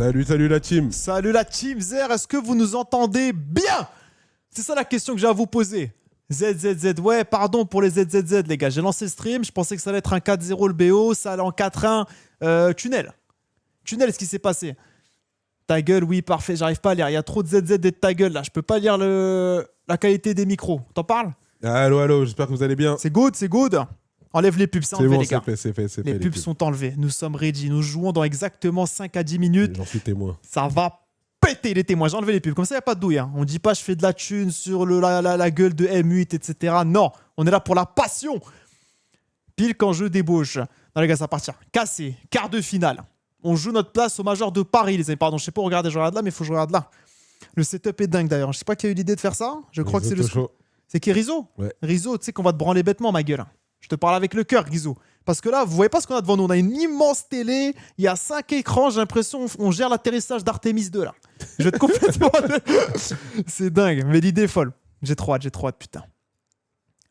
Salut la team. Salut la team Zer, est-ce que vous nous entendez bien? C'est ça la question que j'ai à vous poser. ZZZ, ouais, pardon pour les ZZZ les gars, j'ai lancé le stream, je pensais que ça allait être un 4-0 le BO, ça allait en 4-1. Tunnel, ce qui s'est passé. Ta gueule, oui, parfait, j'arrive pas à lire, il y a trop de ZZ et de ta gueule là, je peux pas lire la qualité des micros. T'en parles? Allô, j'espère que vous allez bien. C'est good. Enlève les pubs, c'est enlevé bon, les gars. C'est fait. Les pubs sont enlevées, nous sommes ready, nous jouons dans exactement 5 à 10 minutes. J'en suis témoin. Ça va péter les témoins. J'ai enlevé les pubs. Comme ça, il n'y a pas de douille. Hein. On dit pas je fais de la thune sur la gueule de M8, etc. Non, on est là pour la passion. Pile quand je débauche. Non, les gars, ça va partir. Cassé, quart de finale. On joue notre place au Major de Paris, les amis. Pardon, je sais pas regarder, je regarde là, mais il faut que je regarde là. Le setup est dingue d'ailleurs. Je sais pas qui a eu l'idée de faire ça. Je crois que c'est le. C'est qui Rizzo? Ouais. Rizzo, tu sais qu'on va te branler bêtement, ma gueule. Je te parle avec le cœur, Rizzo. Parce que là, vous voyez pas ce qu'on a devant nous. On a une immense télé, il y a 5 écrans, j'ai l'impression qu'on gère l'atterrissage d'Artemis 2 là. Je vais être complètement... C'est dingue, mais l'idée est folle. J'ai trop hâte, putain.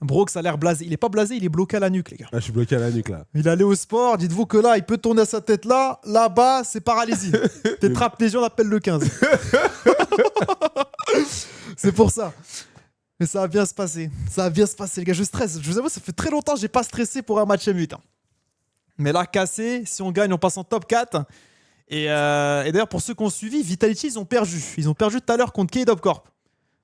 Brox a l'air blasé. Il est pas blasé, il est bloqué à la nuque, les gars. Ah, je suis bloqué à la nuque là. Il allait au sport, dites-vous que là, il peut tourner à sa tête là, là-bas, c'est paralysie. Tétraplégie, on appelle le 15. C'est pour ça. Mais ça va bien se passer. Les gars. Je stresse. Je vous avoue, ça fait très longtemps que j'ai pas stressé pour un match M8. Hein. Mais là, cassé, si on gagne, on passe en top 4. Et d'ailleurs, pour ceux qui ont suivi, Vitality, ils ont perdu. Ils ont perdu tout à l'heure contre K-Dub Corp.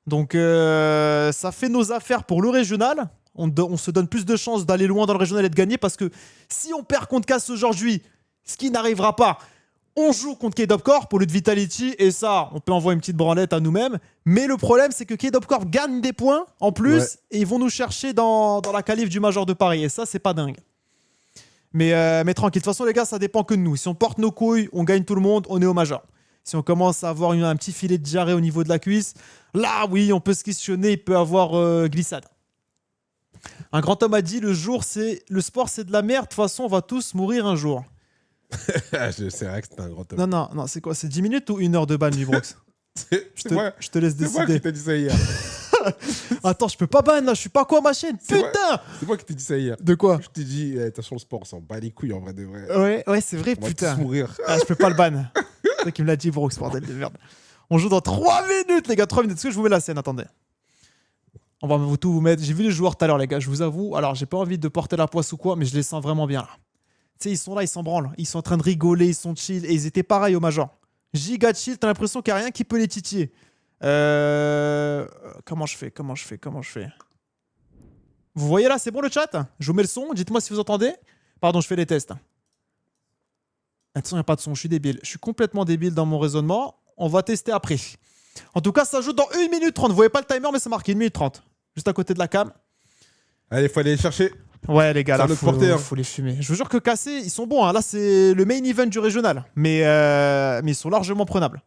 Donc, ça fait nos affaires pour le régional. On se donne plus de chances d'aller loin dans le régional et de gagner. Parce que si on perd contre Cass aujourd'hui, ce qui n'arrivera pas, on joue contre K-Dub Corp au lieu de Vitality. Et ça, on peut envoyer une petite branlette à nous-mêmes. Mais le problème, c'est que K-Dub Corp gagne des points en plus. Ouais. Et ils vont nous chercher dans la qualif du Major de Paris. Et ça, c'est pas dingue. Mais tranquille. De toute façon, les gars, ça dépend que de nous. Si on porte nos couilles, on gagne tout le monde, on est au Major. Si on commence à avoir un petit filet de diarrhée au niveau de la cuisse, là, oui, on peut se questionner. Il peut avoir glissade. Un grand homme a dit, le sport, c'est de la merde. De toute façon, on va tous mourir un jour. C'est vrai que c'est un grand homme. Non, c'est quoi? C'est 10 minutes ou 1 heure de ban, Librox? Je te laisse décider. C'est moi qui t'ai dit ça hier. Attends, je peux pas ban là, je suis pas quoi ma chaîne. Putain! C'est moi qui t'ai dit ça hier. De quoi? Je t'ai dit, attention, le sport, on s'en bat les couilles en vrai de vrai. Ouais, c'est vrai, on putain. Va tous mourir. Ah, je peux pas le ban. C'est toi qui me l'a dit, Brox, bordel de merde. On joue dans 3 minutes, les gars, 3 minutes. Est-ce que je vous mets la scène? Attendez. On va tout vous mettre. J'ai vu les joueurs tout à l'heure, les gars, je vous avoue. Alors, j'ai pas envie de porter la poisse ou quoi, mais je les sens vraiment bien là. Tu sais, ils sont là, ils s'en branlent. Ils sont en train de rigoler, ils sont chill. Et ils étaient pareils au Major. Giga chill, t'as l'impression qu'il n'y a rien qui peut les titiller. Comment je fais? Vous voyez là, c'est bon le chat? Je vous mets le son, dites-moi si vous entendez. Pardon, je fais les tests. Attention, il n'y a pas de son, je suis débile. Je suis complètement débile dans mon raisonnement. On va tester après. En tout cas, ça joue dans 1 minute 30. Vous voyez pas le timer, mais ça marque 1 minute 30. Juste à côté de la cam. Allez, faut aller les chercher. Ouais, les gars, là, hein. faut les fumer. Je vous jure que Cassé, ils sont bons. Hein. Là, c'est le main event du régional. Mais ils sont largement prenables.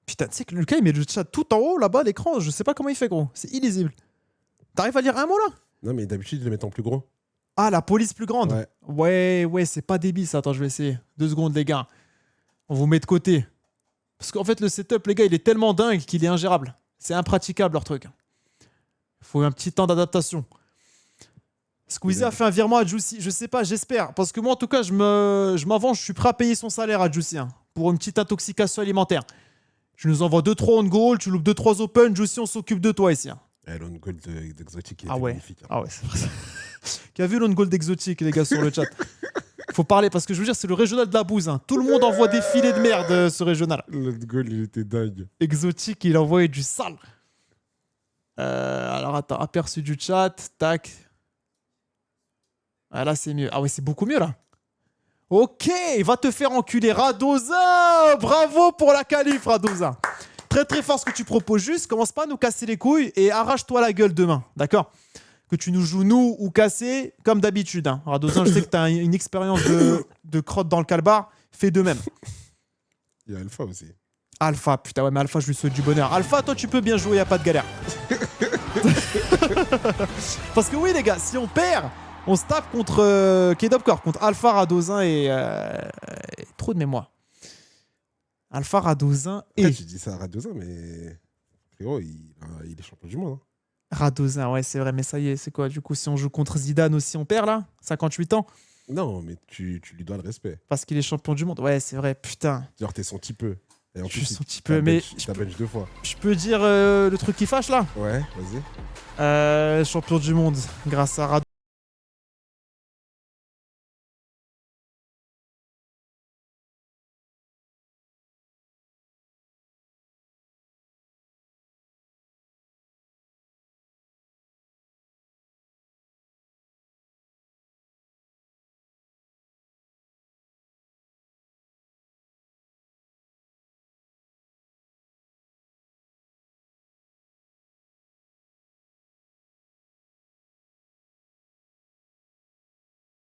Putain, tu sais que Lucas, il met le chat tout en haut, là-bas, l'écran. Je sais pas comment il fait, gros. C'est illisible. T'arrives à lire un mot, là? Non, mais d'habitude, ils le mettent en plus gros. Ah, la police plus grande? Ouais, c'est pas débile, ça. Attends, je vais essayer. 2 secondes, les gars. On vous met de côté. Parce qu'en fait, le setup, les gars, il est tellement dingue qu'il est ingérable. C'est impraticable, leur truc. Il faut un petit temps d'adaptation. Squeezie a fait un virement à Juicy. Je sais pas, j'espère. Parce que moi, en tout cas, je m'avance. Je suis prêt à payer son salaire à Juicy. Hein, pour une petite intoxication alimentaire. Je nous envoie 2-3 on goal. Tu loupes 2-3 open. Juicy, on s'occupe de toi ici. Hein. L'on goal d'exotique, il était magnifique. Hein. Ah ouais, c'est vrai. Qui a vu l'on goal d'exotique, les gars, sur le chat? Faut parler parce que je veux dire, c'est le régional de la bouse. Hein. Tout le monde envoie des filets de merde, ce régional. L'on goal, il était dingue. Exotique, il envoyait du sale. Alors attends, aperçu du chat. Tac. Ah là, c'est mieux. Ah ouais, c'est beaucoup mieux là. Ok, va te faire enculer. Radoza, bravo pour la qualif, Radoza. Très très fort ce que tu proposes. Juste, commence pas à nous casser les couilles et arrache-toi la gueule demain. D'accord? Que tu nous joues nous ou casser comme d'habitude. Hein. Radoza, je sais que tu as une expérience de crotte dans le calbar. Fais de même. Il y a Alpha aussi. Alpha, putain, ouais, mais Alpha, je lui souhaite du bonheur. Alpha, toi, tu peux bien jouer, y a pas de galère. Parce que oui, les gars, si on perd, on se tape contre K-Dub Corp, contre Alpha, Radozin et trop de mémoire. Alpha, Radozin et... Tu dis ça à Radozin, mais frérot, il est champion du monde. Hein. Radozin, ouais, c'est vrai, mais ça y est, c'est quoi? Du coup, si on joue contre Zidane aussi, on perd là? 58 ans? Non, mais tu lui dois le respect. Parce qu'il est champion du monde. Ouais, c'est vrai, putain. Genre, t'es son petit peu. Et en Je suis plus, son petit peu, mais t'as bench 2 fois. je peux dire le truc qui fâche là. Ouais, vas-y. Champion du monde, grâce à Rado.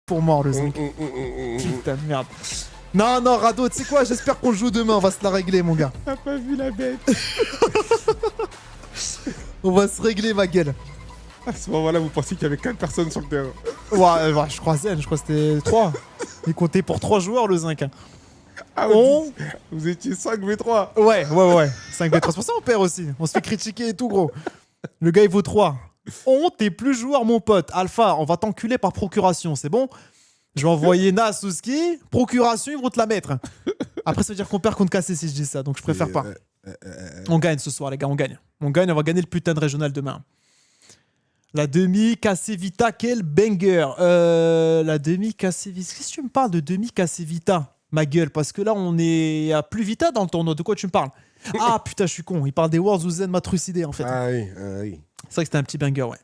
Pour mort le zinc. Putain de merde. Non, non, Rado, tu sais quoi, j'espère qu'on le joue demain, on va se la régler, mon gars. T'as pas vu la bête. On va se régler, ma gueule. À ce moment-là, vous pensiez qu'il y avait 4 personnes sur le terrain. Ouais, je crois Zen, je crois que c'était 3. Il comptait pour 3 joueurs, le zinc. Ah, vous étiez 5v3. Ouais. 5v3, c'est pour ça on perd aussi. On se fait critiquer et tout, gros. Le gars, il vaut 3. T'es plus joueur, mon pote. Alpha, on va t'enculer par procuration, c'est bon? Je vais envoyer Nas ou Ski. Procuration, ils vont te la mettre. Après, ça veut dire qu'on perd contre KC si je dis ça, donc je préfère pas. On gagne ce soir, les gars, on gagne. On va gagner le putain de régional demain. La demi KC Vita, quel banger. La demi KC Vita. Qu'est-ce que tu me parles de demi KC Vita, ma gueule? Parce que là, on est à plus Vita dans le tournoi. De quoi tu me parles? Ah putain, je suis con. Il parle des Worlds où Zen m'a trucidé en fait. Ah oui. C'est vrai que c'était un petit banger, ouais.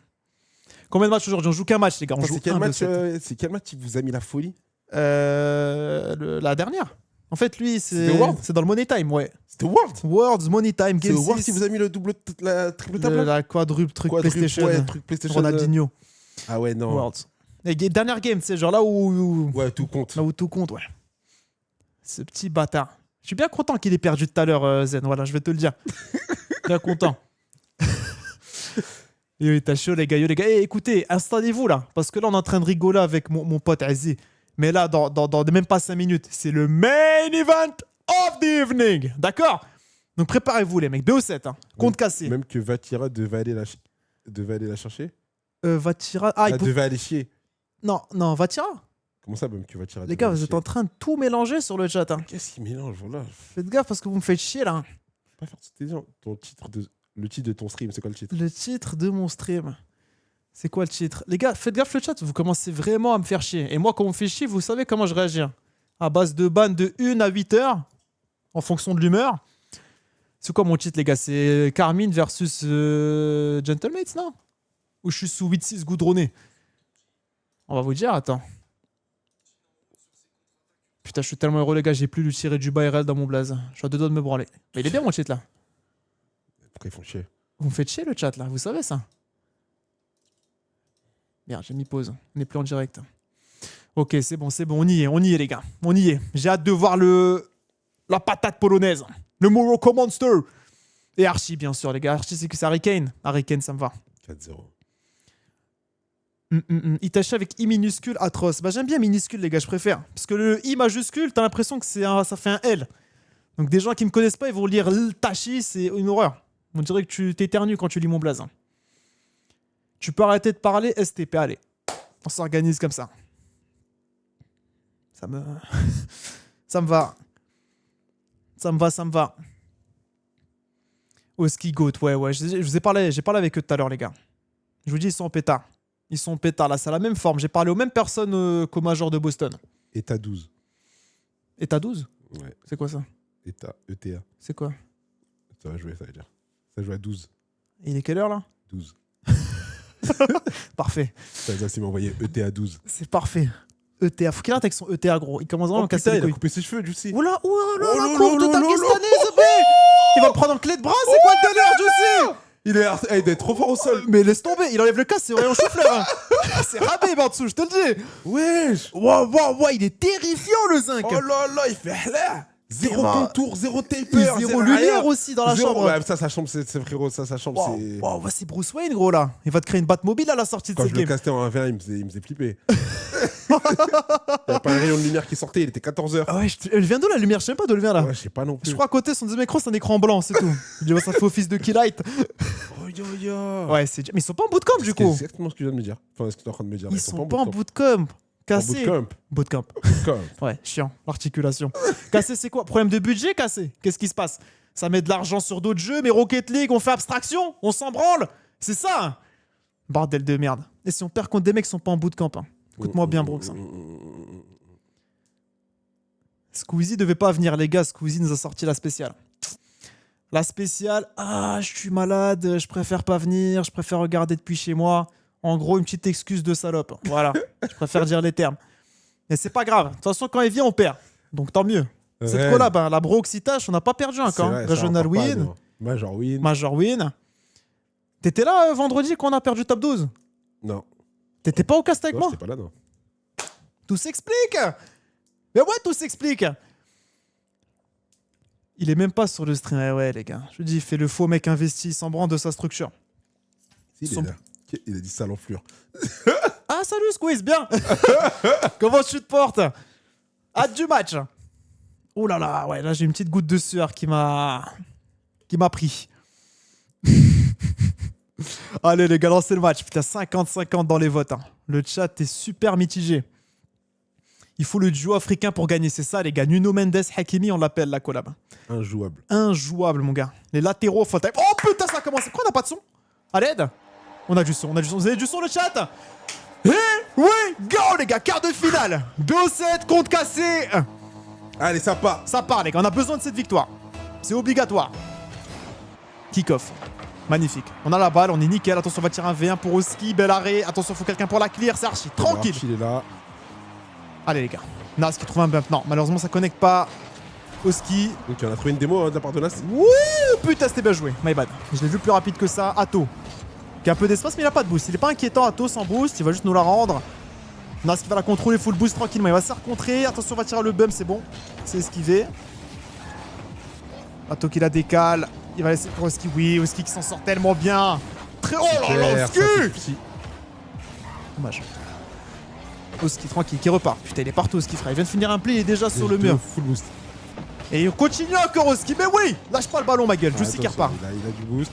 Combien de matchs aujourd'hui? On joue qu'un match, les gars. On joue c'est quel match qui vous a mis la folie? La dernière. En fait, lui, c'est World dans le Money Time, ouais. C'était World. Worlds, Money Time, C'est Game World 6. qui vous a mis le triple table. La quadruple truc PlayStation. Ouais, truc PlayStation. Ronaldinho. Ah ouais, non. Worlds. Et dernière game, c'est genre là où Ouais, tout compte. là où tout compte, ouais. Ce petit bâtard. Je suis bien content qu'il ait perdu tout à l'heure, Zen. Voilà, je vais te le dire. Bien content. Yo, t'as chaud, les gars. Eh, écoutez, installez-vous là. Parce que là, on est en train de rigoler avec mon pote Aziz. Mais là, dans même pas 5 minutes, c'est le main event of the evening. D'accord? Donc préparez-vous, les mecs. 2 au 7. Hein. Compte cassé. Même que Vatira devait aller la chercher. Vatira. Ah, Elle devait aller chier. Non, Vatira. Comment ça, même que Vatira Les gars, vous êtes en train de tout mélanger sur le chat. Hein. Qu'est-ce qu'il mélange, voilà. Faites gaffe parce que vous me faites chier là. Pas faire le titre de ton stream, c'est quoi le titre? Le titre de mon stream. C'est quoi le titre? Les gars, faites gaffe le chat, vous commencez vraiment à me faire chier. Et moi, quand on me fait chier, vous savez comment je réagis. Hein. À base de ban de 1 à 8 heures, en fonction de l'humeur. C'est quoi mon titre, les gars? C'est Carmine versus Gentlemates, non? Ou je suis sous 8-6 goudronné? On va vous dire, attends. Putain, je suis tellement heureux, les gars, j'ai plus le tiré du BRL dans mon blaze. Je suis à 2 doigts de me branler. Mais il est bien mon titre là. Pourquoi ils font chier? Vous me faites chier le chat là, vous savez ça? Merde, j'ai mis pause. On n'est plus en direct. Ok, c'est bon, on y est les gars. On y est. J'ai hâte de voir la patate polonaise. Le Morocco Monster. Et Archie, bien sûr, les gars. Archie, c'est que c'est Harry Kane. Harry Kane, ça me va. 4-0. Itachi avec I minuscule, atroce. Bah, j'aime bien minuscule, les gars, je préfère. Parce que le I majuscule, t'as l'impression que ça fait un L. Donc des gens qui me connaissent pas, ils vont lire Tachi, c'est une horreur. On dirait que tu t'éternues quand tu lis mon blaze. Hein. Tu peux arrêter de parler, STP, allez. On s'organise comme ça. Ça me va. Ça me va. Oski Goat, ouais. J'ai parlé avec eux tout à l'heure, les gars. Je vous dis, ils sont en pétard. Ils sont en pétard, là, c'est la même forme. J'ai parlé aux mêmes personnes qu'au Major de Boston. ETA 12. ETA 12? Ouais. C'est quoi ça? ETA. C'est quoi? Ça va jouer, ça veut dire. Ça joue à 12. Et il est quelle heure, là? 12. Parfait. Ça m'a envoyé ETA 12. C'est parfait. ETA. Faut qu'il arrête avec son ETA, gros. Il commence vraiment à casser les couilles. Il a coupé ses cheveux, Juicy. Oula, la courbe de Takistanaise, il va le prendre en clé de bras, c'est quoi le délire, Juicy? Il est trop fort au sol. Mais laisse tomber, il enlève le casque, c'est Rayon Chou-Fleur. Hein. C'est Rabé, en dessous, je te le dis. Wesh. Wow, il est terrifiant, le zinc. Oh là, il fait là. Zéro contour, zéro taper. Zéro lumière aussi dans la chambre. Ouais, ça, sa chambre, c'est frérot. Sa chambre, c'est. Wow, c'est Bruce Wayne, gros, là. Il va te créer une Batmobile à la sortie de Quand cette je le game. castais en 1v1, il me faisait flipper. Il n'y avait pas un rayon de lumière qui sortait, il était 14h. Ah ouais, elle vient d'où la lumière? Je sais même pas d'où elle vient là. Ouais, je sais pas non plus. Je crois à côté, son deuxième écran, c'est un écran blanc, c'est tout. Je dis, ouais, ça fait office de keylight. Oh yo. Ouais, mais ils sont pas en bootcamp du coup. C'est exactement ce que tu viens de me dire. Enfin, ce que tu es en train de me dire. Ils sont pas en bootcamp. Cassé. Bootcamp. Bootcamp. Bootcamp. Ouais, chiant. L'articulation. Cassé, c'est quoi? Problème de budget, Cassé? Qu'est-ce qui se passe? Ça met de l'argent sur d'autres jeux, mais Rocket League, on fait abstraction? On s'en branle? C'est ça hein. Bordel de merde. Et si on perd contre des mecs qui sont pas en bootcamp hein. Écoute-moi bien, Brooks. Hein. Squeezie devait pas venir, les gars. Squeezie nous a sorti la spéciale. La spéciale, ah, je suis malade, je préfère pas venir, je préfère regarder depuis chez moi. En gros, une petite excuse de salope. Voilà, je préfère dire les termes. Mais c'est pas grave. De toute façon, quand il vient, on perd. Donc tant mieux. Cette collab, hein, la Broxitache, on n'a pas perdu encore. Vrai, Regional win, Major win. Major win. T'étais là vendredi quand on a perdu top 12? Non. T'étais pas au cast avec Non, moi? j'étais pas là, non. Tout s'explique. Mais ouais, tout s'explique. Il est même pas sur le stream. Ouais, les gars. Je dis, il fait le faux mec investi, il s'en branle de sa structure. Si, il est là. Il a dit ça l'enflure. Ah, salut Squeeze, bien. Comment tu te portes? Hâte du match. Oh là là, ouais, là j'ai une petite goutte de sueur qui m'a pris. Allez les gars, lancez le match. Putain, 50-50 dans les votes. Hein. Le chat est super mitigé. Il faut le duo africain pour gagner, c'est ça les gars. Nuno Mendes, Hakimi, on l'appelle la collab. Injouable. Injouable mon gars. Les latéraux, faut... Oh putain, ça a commencé. Pourquoi on n'a pas de son? À l'aide? On a du son, on a du son. Vous avez du son le chat? Here we go les gars, quart de finale. 2-7 contre Cassé. Allez, ça part. Ça part les gars, on a besoin de cette victoire. C'est obligatoire. Kick-off. Magnifique. On a la balle, on est nickel. Attention, on va tirer un V1 pour Oski. Bel arrêt. Attention, faut quelqu'un pour la clear. C'est Archie. Tranquille. Archie, il est là. Allez les gars. Nas qui trouve un bump. Non, malheureusement, ça connecte pas. Oski. Donc, on a trouvé une démo de la part de Nas. Wouh, putain, c'était bien joué. My bad. Je l'ai vu plus rapide que ça. Atto. Qui a un peu d'espace, mais il a pas de boost. Il est pas inquiétant, Atto, sans boost. Il va juste nous la rendre. Nas qui va la contrôler full boost tranquillement. Il va se faire contrer. Attention, on va tirer le bump. C'est bon. C'est esquivé. Atto qui la décale. Il va laisser pour Oski. Oui, Oski qui s'en sort tellement bien. Très haut, oh là là, Oski. Dommage. Oski tranquille, qui repart. Putain, il est partout, Oski, frère. Il vient de finir un play, il est déjà sur le mur. Full boost. Et on continue encore, Oski. Mais oui, lâche pas le ballon, ma gueule. Ah, Juicy qui repart. Il a du boost.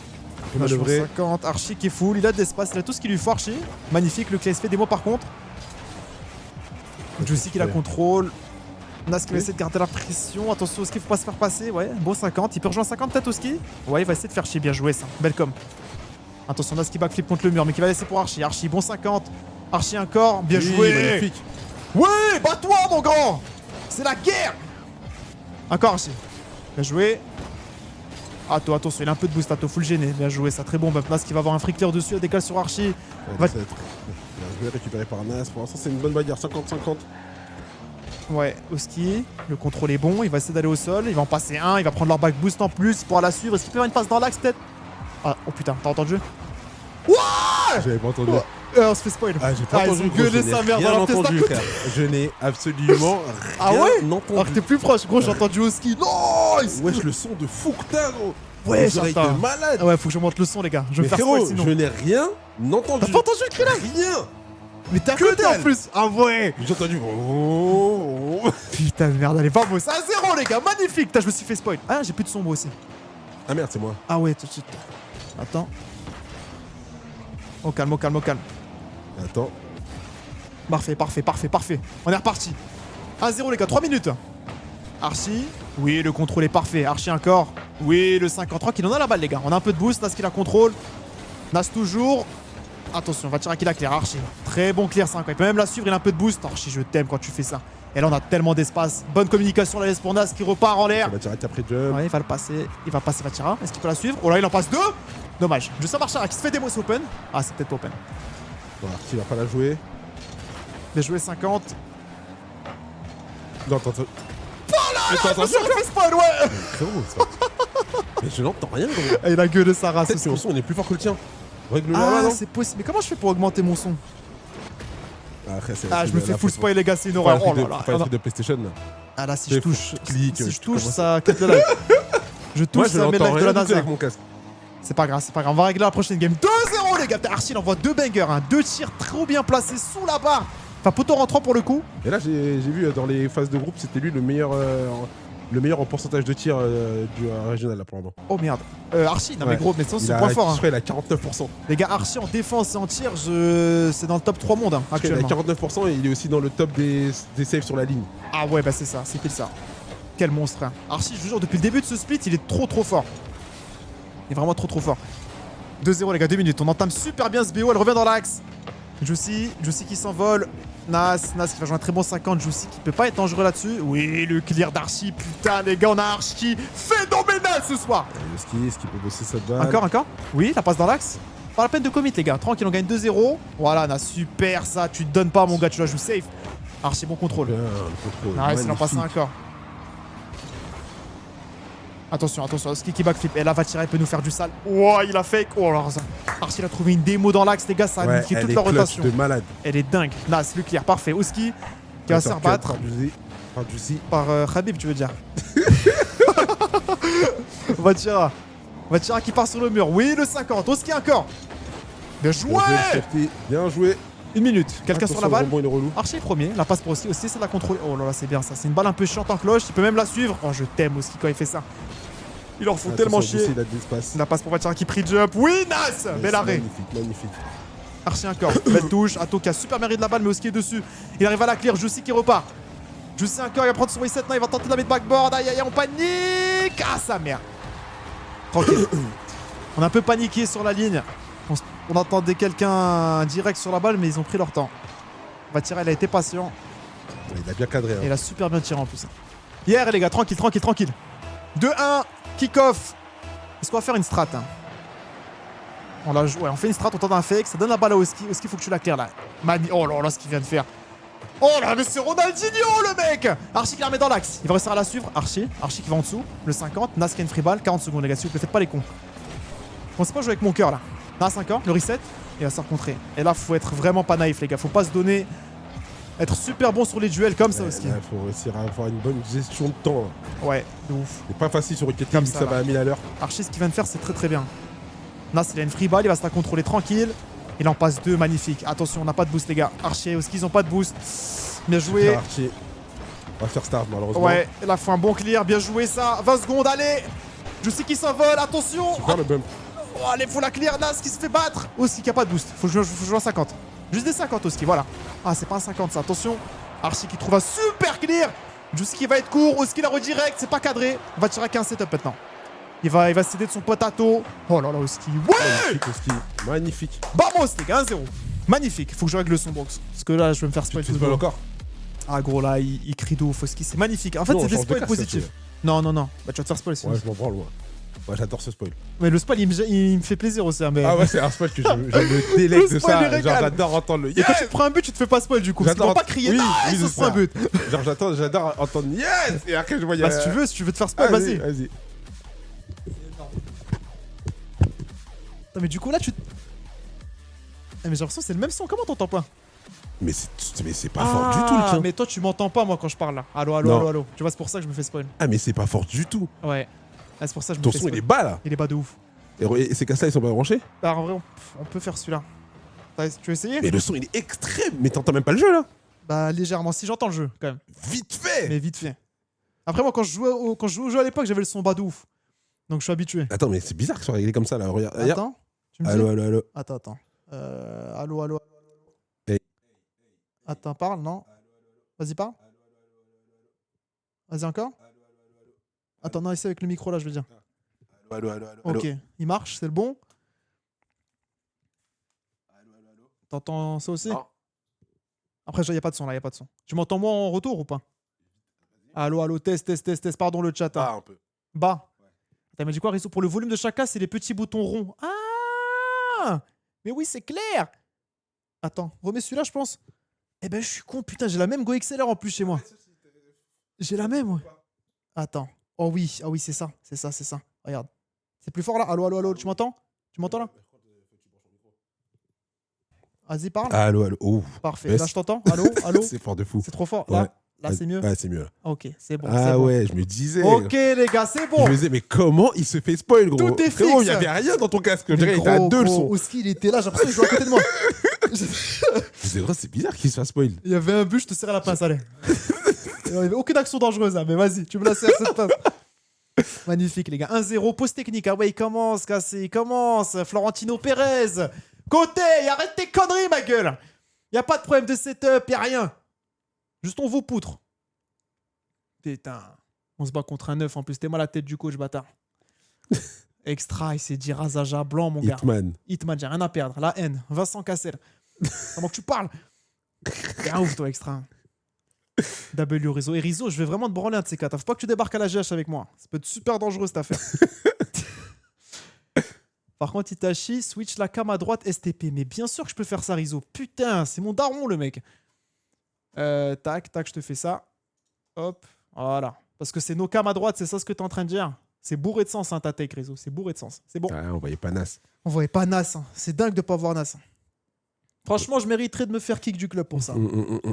Il va jouer 50. Archie qui est full. Il a de l'espace. Il a tout ce qu'il lui faut, Archie. Magnifique. Le clé se fait des mots par contre. Juicy qui la contrôle. Nas qui va essayer de garder la pression. Attention, Oski, faut pas se faire passer. Ouais, beau 50. Il peut rejoindre 50 peut-être, Oski. Ouais, il va essayer de faire chier. Bien joué, ça. Belle com. Attention, Nas qui backflip contre le mur, mais qui va laisser pour Archie. Archie, bon 50. Archie encore. Bien joué. Magnifique. Ouais, bats-toi, mon grand. C'est la guerre. Encore Archie. Bien joué. Atto, attention, il a un peu de boost. Atto, full gêné. Bien joué, ça très bon. Bump Nas qui va avoir un free clear dessus. Elle décale sur Archie. Bien joué, récupéré par Nas. Pour l'instant, c'est une bonne bagarre. 50-50. Ouais, Oski, le contrôle est bon, il va essayer d'aller au sol, il va en passer un, il va prendre leur back boost en plus pour la suivre. Est-ce qu'il peut y avoir une passe dans l'axe peut-être? Ah, oh putain, t'as entendu? Wouah! J'avais pas entendu. On se fait spoil. Ah, j'ai pas entendu. Ils ont gueulé sa mère dans la pièce d'à côté. Je n'ai absolument rien Ah ouais? entendu. Alors que t'es plus proche, gros, j'ai entendu Oski. Nice! Wesh, le son de fou que t'as, gros. Ouais, les oreilles j'entends. de malade. Ah ouais, faut que je monte le son, les gars. Je vais Mais me faire frérot, spoil sinon. je n'ai rien entendu. T'as pas entendu le cri là? Rien. Mais t'es à Que côté en dalle. plus. Ah ouais! J'ai entendu. Oh. Putain de merde, allez, vamos. C'est à 0, les gars, magnifique. Putain, je me suis fait spoil. Ah, j'ai plus de son moi aussi. Ah merde, c'est moi. Ah ouais, tout de suite. Attends. Au calme, au calme, au calme. Attends. Parfait, parfait, parfait, parfait. On est reparti. 1-0 les gars, 3 minutes. Archie. Oui, le contrôle est parfait. Archie encore. Oui, le 53 qu'il en a la balle les gars. On a un peu de boost, Nas qui la contrôle. Nas toujours. Attention, on va tirer qui la clear. Archie. Très bon clear 5. Il peut même la suivre, il a un peu de boost. Archie, je t'aime quand tu fais ça. Et là, on a tellement d'espace. Bonne communication, la laisse pour Nas qui repart en l'air. Ça va direct après jump. Ouais, il va le passer. Il va passer Vatira. Est-ce qu'il peut la suivre? Oh là, il en passe 2. Dommage. Juste ça marche qui se fait démo, c'est open. Ah, c'est peut-être open. Voilà, Archie va pas la jouer. Bien joué 50. Non, attends. Mais t'as entendu un fait spawn, ouais. Frérot, ça. Mais je n'entends rien, gros. Et il a gueulé sa race. Peut-être que mon son, on est plus fort que le tien. Règle-le là, Ah, non? c'est possible. Mais comment je fais pour augmenter mon son? Après, c'est Ah, je me fais full spoil, les gars, c'est une Pas horreur. Oh là un là. truc de PlayStation, là. Ah là, si C'est je touche, clique, si je tu touche, commences- ça quitte le live. Je Moi, touche, je ça met le n'entends live de la rien du tout NASA. avec mon casque. C'est pas grave, c'est pas grave. On va régler la prochaine game. 2-0, les gars. Archie, il envoie 2 bangers, hein. 2 tirs trop bien placés sous la barre. Enfin, poteau rentrant pour le coup. Et là, j'ai vu dans les phases de groupe, c'était lui le meilleur le meilleur en pourcentage de tir du régional là pour le moment. Oh merde. Archie, non mais Ouais. gros, mais ça c'est Il son a, point fort. je Hein. crois, il a 49%. Les gars, Archie en défense et en tir, c'est dans le top 3 monde hein, Je crois qu'il a actuellement. 49% et il est aussi dans le top des saves sur la ligne. Ah ouais, bah c'est ça, c'est pile ça. Quel monstre. Hein. Archie, je vous jure, depuis le début de ce split, il est trop fort. Il est vraiment trop fort. 2-0 les gars, 2 minutes. On entame super bien ce BO, elle revient dans l'axe. Juicy qui s'envole. Nas qui va jouer un très bon 50. Juicy qui peut pas être dangereux là-dessus. Oui, le clear d'Archie. Putain, les gars, on a Archie phénoménal ce soir. Est-ce qu'il peut bosser cette balle? Encore. Oui, la passe dans l'axe. Pas la peine de commit, les gars. Tranquille, on gagne 2-0. Voilà, Nas, super ça. Tu te donnes pas, mon gars, tu la joues safe. Archie, bon contrôle. Bien, le contrôle. Nice, il en passe un encore. Attention, Ski qui backflip. Et là, va tirer, il peut nous faire du sale. Oh, il a fake. Oh, alors ça. Archie, il a trouvé une démo dans l'axe, les gars. Ça a Ouais, niqué elle toute est leur clutch rotation. de malade. Elle est dingue. Nas, le clear, parfait. Oski qui va se faire battre Par Juicy. par Khabib, tu veux dire. Vatira qui part sur le mur. Oui, le 50. Oski encore. Bien joué. Bien joué. Une minute. Quelqu'un sur la balle. Rebond, il est relou. Archie est premier, la passe pour Oski, Oski c'est de la contrôler. Oh là là, c'est bien ça, c'est une balle un peu chiante en cloche, il peut même la suivre. Oh, je t'aime Oski quand il fait ça. Ils leur font tellement chier. Il a de l'espace. La passe pour Vatira qui pre-jump. Oui, Nas. Bel arrêt. Magnifique. Archie encore. Belle touche. Atto qui a super mérité la balle, mais Oski est dessus. Il arrive à la clear. Juicy qui repart. Juicy encore, il va prendre son reset. Non, il va tenter de la mettre backboard. Aïe aïe aïe, on panique. Ah, sa mère. Tranquille. On a un peu paniqué sur la ligne. On attendait quelqu'un direct sur la balle, mais ils ont pris leur temps. Vatira, il a été patient. Il a bien cadré. Et il a super bien tiré en plus. Hier, les gars, tranquille. 2-1, kick-off. Est-ce qu'on va faire une strat hein? On fait une strat, on tente un fake. Ça donne la balle à Oski. Oski, faut que tu la claires là. Oh là là, ce qu'il vient de faire. Oh là, mais c'est Ronaldinho, le mec. Archie qui la remet dans l'axe. Il va réussir à la suivre. Archie qui va en dessous. Le 50. Nas qui a une free ball. 40 secondes, les gars. S'il vous plaît, faites pas les cons. On sait pas jouer avec mon cœur là. Nas encore. Le reset. Il va se rencontrer. Et là, faut être vraiment pas naïf, les gars. Faut pas se donner. Être super bon sur les duels comme ça, Oski. Il faut réussir à avoir une bonne gestion de temps. Ouais, de ouf. C'est pas facile sur une Comme quête, ça, ça là. va à 1000 à l'heure. Archie, ce qu'il vient de faire, c'est très bien. Nas, il a une free ball, il va se la contrôler tranquille. Il en passe 2, magnifique. Attention, on n'a pas de boost, les gars. Archie et Oski, ils ont pas de boost. Bien joué. Archie. On va faire start, malheureusement. Ouais, là, faut un bon clear. Bien joué, ça. 20 secondes, allez. Je sais qu'il s'envole, attention. Super le bump. Oh, allez, faut la clear. Nas qui se fait battre. Oski qui a pas de boost. Faut jouer à 50. Juste des 50, Oski, voilà. Ah, c'est pas un 50, ça. Attention. Archie qui trouve un super clear. Juicy qui va être court. Oski la redirect. C'est pas cadré. On va tirer avec un setup maintenant. Il va céder de son potato. Oh là là, Oski. Ouais. Magnifique, Oski. Magnifique. Vamos, les gars, 1-0. Magnifique. Faut que je règle le son box. Parce que là, je vais me faire spoil Tu tout te le temps. encore. Ah, gros, là, il crie de ouf. Oski, c'est magnifique. En fait, Non, c'est on des change de spoils classe, positifs. ça, Non. Bah, tu vas te faire spoil sinon. Ouais, je m'en branle, moi. Ouais, j'adore ce spoil. Mais le spoil, il me fait plaisir aussi. Hein, mais... Ah ouais, c'est un spoil que je me délecte Le de spoil, il ça. Genre, régale. j'adore entendre le Et quand tu te prends un but, tu te fais pas spoil du coup. Parce qu'ils vont pas crier. Oui, Nice, oui, on se prend un but. Genre, j'adore entendre yes. Et après, je vois. Bah, si tu veux te faire spoil, vas-y. Vas-y. Attends, mais du coup, là, tu. Ah, mais j'ai l'impression que c'est le même son. Comment t'entends pas? Mais c'est pas fort du tout, le tien. Mais toi, tu m'entends pas, moi, quand je parle là. Allô. Tu vois, c'est pour ça que je me fais spoil. Ah, mais c'est pas fort du tout. Ouais. Ah, c'est pour ça que je me Ton fais son, spoil. il est bas là. Il est bas de ouf. Et ces casses-là, ils sont pas branchés. Alors, en vrai, on peut faire celui-là. Tu veux essayer? Mais le son, il est extrême. Mais t'entends même pas le jeu là. Bah, légèrement. Si j'entends le jeu, quand même. Vite fait. Mais vite fait. Après, moi, quand je jouais au jeu à l'époque, j'avais le son bas de ouf. Donc, je suis habitué. Attends, mais c'est bizarre que ce soit réglé comme ça là. Regarde. Attends. Tu me dis? Allô. Attends. Allô. Hey. Attends, parle, non? Vas-y, parle. Vas-y, encore? Attends, non, essaie avec le micro là, je veux dire. Allô. Ok, il marche, c'est le bon. T'entends ça aussi? Non. Après, il n'y a pas de son là, il n'y a pas de son. Tu m'entends moi en retour ou pas? Allô, test, pardon le chat. Hein. Ah, un peu. Bas. T'as dit quoi, Rizzo? Pour le volume de chacun, c'est les petits boutons ronds. Ah! Mais oui, c'est clair! Attends, remets celui-là, je pense. Eh ben, je suis con, putain, j'ai la même Go XLR en plus chez moi. J'ai la même, ouais. Attends. Oh oui, c'est ça. Regarde. C'est plus fort là. Allô, tu m'entends? Tu m'entends là? Vas-y, parle. Allô. Oh. Parfait. Yes. Là, je t'entends. Allô? C'est fort de fou. C'est trop fort. Ouais. Là, c'est mieux. Ouais, c'est mieux là. Ok, c'est bon. Ah c'est bon. ouais, je me disais. Ok, les gars, c'est bon. Je me disais, mais comment il se fait spoil, gros? Tout est Frérot, fixe. il y avait rien dans ton casque. Je Mais dirais, il était à 2 le son. Oski, il était là, j'ai l'impression qu'il jouait à côté de moi. C'est vrai, c'est bizarre qu'il se fasse spoil. Il y avait un but, je te serrais la pince, allez. Il n'y avait aucune action dangereuse, hein, mais vas-y, tu me la sers cette passe. Magnifique, les gars. 1-0, pause technique. Ah ouais, il commence, Cassé, il commence. Florentino Pérez. Côté, arrête tes conneries, ma gueule. Il n'y a pas de problème de setup, il n'y a rien. Juste on vous poutre. Putain. On se bat contre un 9 en plus. T'es mal la tête du coach, bâtard. Extra, il s'est dit Razaja blanc, mon gars. Hitman, j'ai rien à perdre. La haine. Vincent Cassel. Comment que tu parles? T'es un ouf, toi, Extra. W Rizzo. Et Rizzo, je vais vraiment te branler un de ces quatre. Faut pas que tu débarques à la GH avec moi. Ça peut être super dangereux, cette affaire. Par contre, Itachi, switch la cam à droite, STP. Mais bien sûr que je peux faire ça, Rizzo. Putain, c'est mon daron, le mec. Tac, tac, je te fais ça. Hop, voilà. Parce que c'est nos cams à droite, c'est ça ce que t'es en train de dire? C'est bourré de sens, hein, ta take, Rizzo. C'est bourré de sens. C'est bon. Ah, on voyait pas Nas. On voyait pas Nas. Hein. C'est dingue de pas voir Nas. Franchement, je mériterais de me faire kick du club pour ça.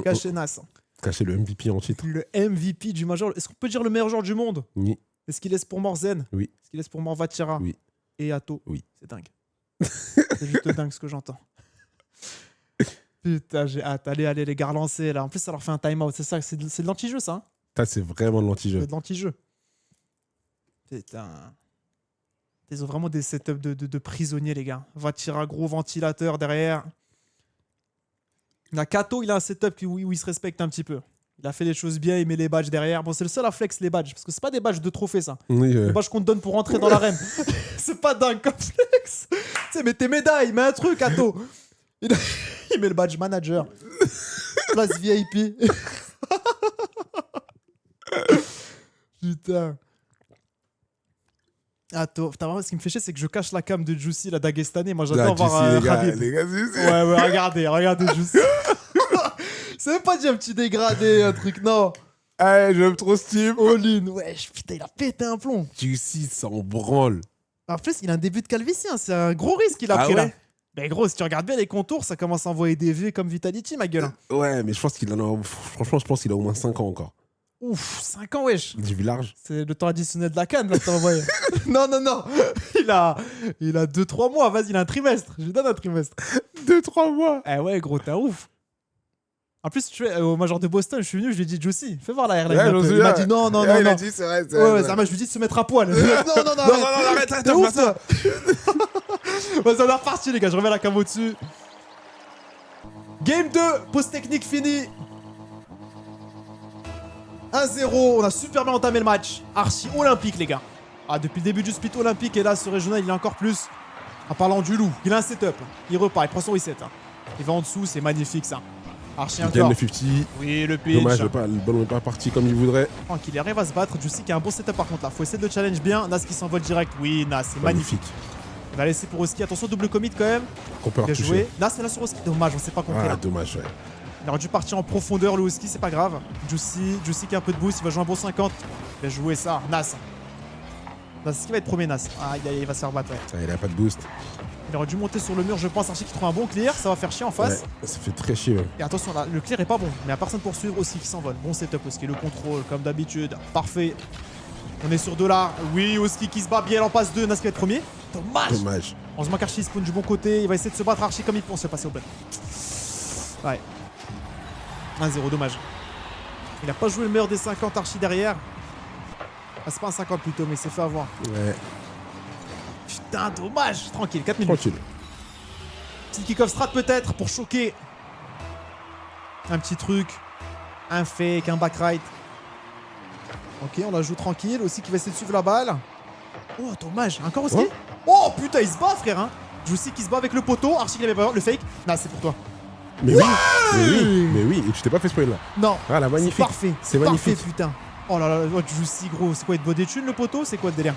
Cacher Nas. Cacher le MVP en titre. Le MVP du Major. Est-ce qu'on peut dire le meilleur joueur du monde? Oui. Est-ce qu'il laisse pour Morzen? Oui. Est-ce qu'il laisse pour Morvatira? Oui. Et Atto? Oui. C'est dingue. C'est juste dingue ce que j'entends. Putain, j'ai hâte. Allez, les gars, relancez là. En plus, ça leur fait un time-out. C'est ça, c'est de l'anti-jeu, ça. Hein, ça, c'est vraiment de l'anti-jeu. C'est de l'anti-jeu. Putain. Ils ont vraiment des setups de prisonniers, les gars. Vatira, gros ventilateur derrière. La Kato, il a un setup où il se respecte un petit peu. Il a fait les choses bien, il met les badges derrière. Bon, c'est le seul à flex les badges, parce que c'est pas des badges de trophée, ça. Oui, les badges qu'on te donne pour rentrer dans l'arène. C'est pas dingue comme flex. Tu sais, mets tes médailles, mets un truc, Kato. Il met le badge manager. Place VIP. Putain. Attends, ce qui me fait chier, c'est que je cache la cam de Juicy, la Dagestanais. Moi, j'adore voir Khabib. Les gars, ouais, regardez Juicy. C'est même pas dit un petit dégradé, un truc, non. Ah, j'aime trop ce type. All-in, wesh, putain, il a pété un plomb. Juicy s'en branle. En plus, il a un début de calvitie, hein. C'est un gros risque qu'il a pris là. Mais gros, si tu regardes bien les contours, ça commence à envoyer des vues comme Vitality, ma gueule. Ouais, mais je pense qu'il en a. Franchement, je pense qu'il a au moins 5 ans encore. Ouf, 5 ans, wesh. J'ai vu large. C'est le temps additionnel de la canne, là, que t'as envoyé. Non. Il a 2-3 mois, vas-y, il a un trimestre. Je lui donne un trimestre. 2-3 mois. Eh ouais, gros, t'es un ouf. En plus, au Major de Boston, je suis venu, je lui ai dit, Juicy, fais voir la airline. Ouais, il m'a dit non. Il a dit, c'est vrai. Ouais, ça m'a, je lui ai dit de se mettre à poil. non, arrête, t'es ouf, ça. Vas-y, on est reparti, les gars, je remets la cam au-dessus. Game 2, pause technique finie. 1-0, on a super bien entamé le match. Archi olympique, les gars. Ah, depuis le début du split olympique, et là, ce régional, il est encore plus. En parlant du loup, il a un setup. Il repart, il prend son reset. Hein. Il va en dessous, c'est magnifique, ça. Archi encore. Il gagne le 50. Oui, le pitch. Dommage, le ballon n'est pas parti comme il voudrait. Tranquille, il arrive à se battre. Juicy qui a un bon setup, par contre, là. Faut essayer de le challenge bien. Nas qui s'envole direct. Oui, Nas, c'est magnifique. Il va laisser pour Oski. Attention, double commit quand même. Qu'on peut bien joué. Nas, c'est là sur Oski. Dommage, on s'est pas compris. Ah, dommage, ouais. Il aurait dû partir en profondeur le Husky, c'est pas grave. Juicy qui a un peu de boost, il va jouer un bon 50. Il va jouer ça. Nas. Nas, qui va être premier, Nas. Ah, il va se faire battre, ouais. Ça, il a pas de boost. Il aurait dû monter sur le mur, je pense. Archie qui trouve un bon clear, ça va faire chier en face. Ouais, ça fait très chier, ouais. Et attention, là, le clear est pas bon. Mais il n'y a personne pour suivre aussi qui s'envole. Bon setup, Husky, le contrôle, comme d'habitude. Parfait. On est sur $. Oui, Husky qui se bat bien, il en passe 2. Nas qui va être premier. Dommage. Heureusement qu'Archie spawn du bon côté. Il va essayer de se battre Archie comme il peut. On se fait passer au bon. Ouais. 1-0, dommage. Il a pas joué le meilleur des 50 Archie derrière. Ah, c'est pas un 50 plutôt, mais il s'est fait avoir. Ouais. Putain, dommage. Tranquille, 4 minutes. Tranquille. Petit kick-off strat peut-être pour choquer. Un petit truc. Un fake, un back right. Ok, on la joue tranquille. Aussi qui va essayer de suivre la balle. Oh, dommage. Encore aussi. Oh putain, il se bat, frère. Hein. Juicy qui se bat avec le poteau. Archie qui l'avait pas. Le fake. Non, c'est pour toi. Mais oui, et tu t'es pas fait spoil là. Non. Ah, la magnifique. C'est parfait. C'est magnifique. Parfait, putain. Oh là là, Juicy gros. C'est quoi, il te boit des thunes le poteau? C'est quoi le délire?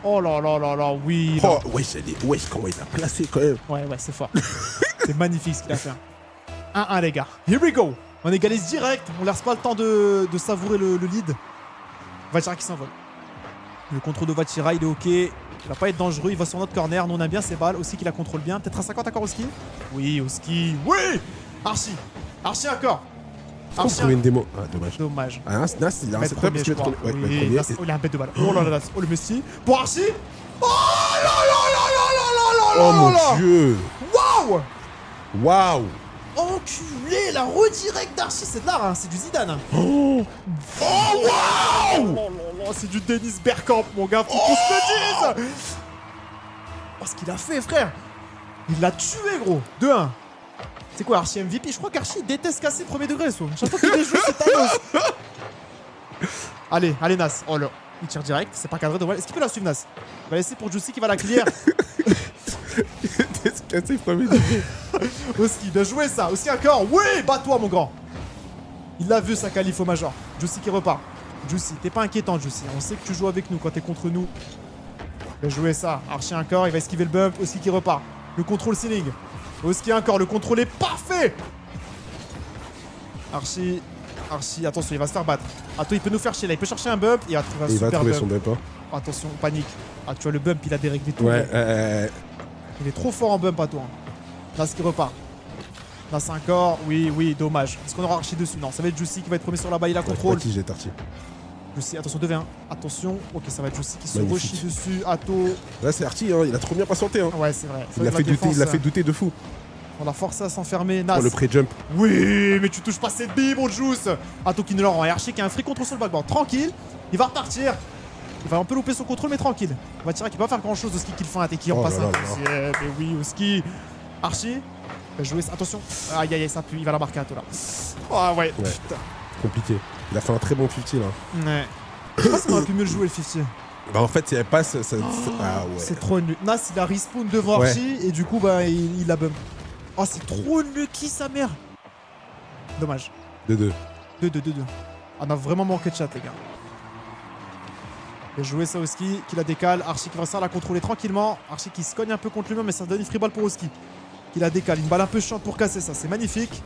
Oh là là là là, oui. Oh, ouais, comment il a placé quand même. Ouais, c'est fort. C'est magnifique ce qu'il a fait. 1-1, les gars. Here we go. On égalise direct. On laisse pas le temps de savourer le lead. Vatira qui s'envole. Le contrôle de Vatira, il est ok. Il va pas être dangereux, il va sur notre corner. Nous on a bien ses balles. Aussi qu'il la contrôle bien. Peut-être un 50 encore au ski. Oui, au ski. Oui. Archie encore. Archie trouver une démo. Ah, dommage. Ah, Nas, il a un setup parce qu'il va être premier. Nas, il a un bête de balle. Oh là là là. Oh le Messi. Pour Archie. Oh là là là là là là là là. Oh mon dieu. Waouh. Waouh. Enculé, la redirect d'Archie, c'est de l'art, hein. C'est du Zidane. Hein. Oh, Oh, wow. C'est du Dennis Bergkamp, mon gars, faut qu'on se le dise. Oh, ce qu'il a fait, frère. Il l'a tué, gros. 2-1. C'est quoi, Archie MVP? Je crois qu'Archie déteste casser premier degré, ça. Chaque fois qu'il est joué, c'est Thanos. Allez, Nas. Oh là, il tire direct, c'est pas cadré de Est-ce qu'il peut la suivre, Nas? Il va laisser pour Juicy qui va la clear. Cassé premier degré. Oski, bien joué ça. Oski encore. Oui, bats-toi, mon grand. Il l'a vu, sa qualif au major. Juicy qui repart. Juicy, t'es pas inquiétant, Juicy. On sait que tu joues avec nous quand t'es contre nous. Bien joué ça. Archie encore, il va esquiver le bump. Oski qui repart. Le contrôle ceiling. Oski encore, le contrôle est parfait. Archie, attention, il va se faire battre. Attends, il peut nous faire chier là. Il peut chercher un bump. Il va trouver un Il va super trouver bump. son bump. Hein. Attention, panique. Ah, tu vois, le bump, il a déréglé tout. Ouais, Il est trop fort en bump à toi. Là, ce qui repart. Là, c'est encore. Oui, dommage. Est-ce qu'on aura Archie dessus? Non, ça va être Juicy qui va être premier sur la balle. Il a contrôle. J'ai Tarty. Juicy, attention, 2v1. Attention. Ok, ça va être Juicy qui se Magnifique. rechie dessus. Atto. Là, c'est Arty, hein. Il a trop bien patienté. Hein. Ouais, c'est vrai. Il l'a fait douter, il l'a fait douter de fou. On l'a forcé à s'enfermer. Nas. Oh, le pré-jump. Oui, mais tu touches pas cette bille, mon Juice. Atto qui ne le rend. Et Archie qui a un free control sur le backboard. Tranquille. Il va repartir. Il va un peu louper son contrôle, mais tranquille. On va tirer qu'il va pas faire grand chose. Oski qui le feinte et qui en Oh passe là un. là là. Mais oui, Oski. Archie. Va jouer. Attention. Aïe, aïe, ça pue. Il va la marquer à toi là. Oh ouais. Putain. Compliqué. Il a fait un très bon 50 là. Ouais. Je sais pas si on aurait pu mieux le jouer le 50. Bah en fait si elle passe, ah ouais. C'est trop nul. Nas il a respawn devant Ouais. Archie et du coup bah il a bump. Oh c'est trop lucky sa mère. Dommage. 2-2. 2-2. On a vraiment manqué de chat les gars. Il a joué ça Oski qui la décale. Archie qui va ça la contrôler tranquillement. Archie qui se cogne un peu contre lui-même mais ça donne une free ball pour Oski. Qui la décale. Une balle un peu chiante pour casser ça. C'est magnifique.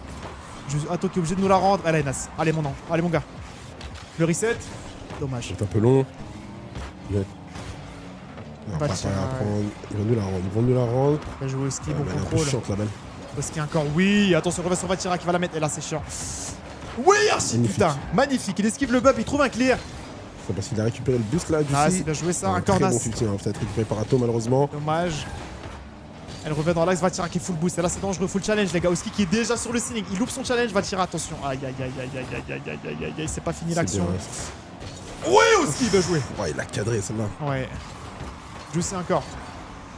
Atto qui est obligé de nous la rendre. Allez Nas. Allez mon ange. Allez mon gars. Le reset. Dommage. C'est un peu long. Ouais. Non, Bah, pas tiens, la prendre. Ils vont nous la rendre. Il a joué Oski, bon Elle est un peu contrôle. chiante la balle. Oski encore, oui, attention, revers sur Vatira qui va la mettre, et là c'est chiant. Oui, Archie, Magnifique. putain, magnifique, il esquive le bump, il trouve un clear. C'est parce qu'il a récupéré le boost là, Ah, Juicy. c'est bien joué ça, un très cornas. bon 50, hein. Peut-être récupéré par Atto malheureusement. Dommage. Elle revient dans l'axe, Vatira qui est full boost, et là c'est dangereux, full challenge les gars. Oski qui est déjà sur le ceiling, il loupe son challenge, Vatira, attention. Aïe, c'est pas fini C'est l'action. bien, Oui, Oski, bien joué. ouais, il a cadré celle-là. Ouais. Juicy encore.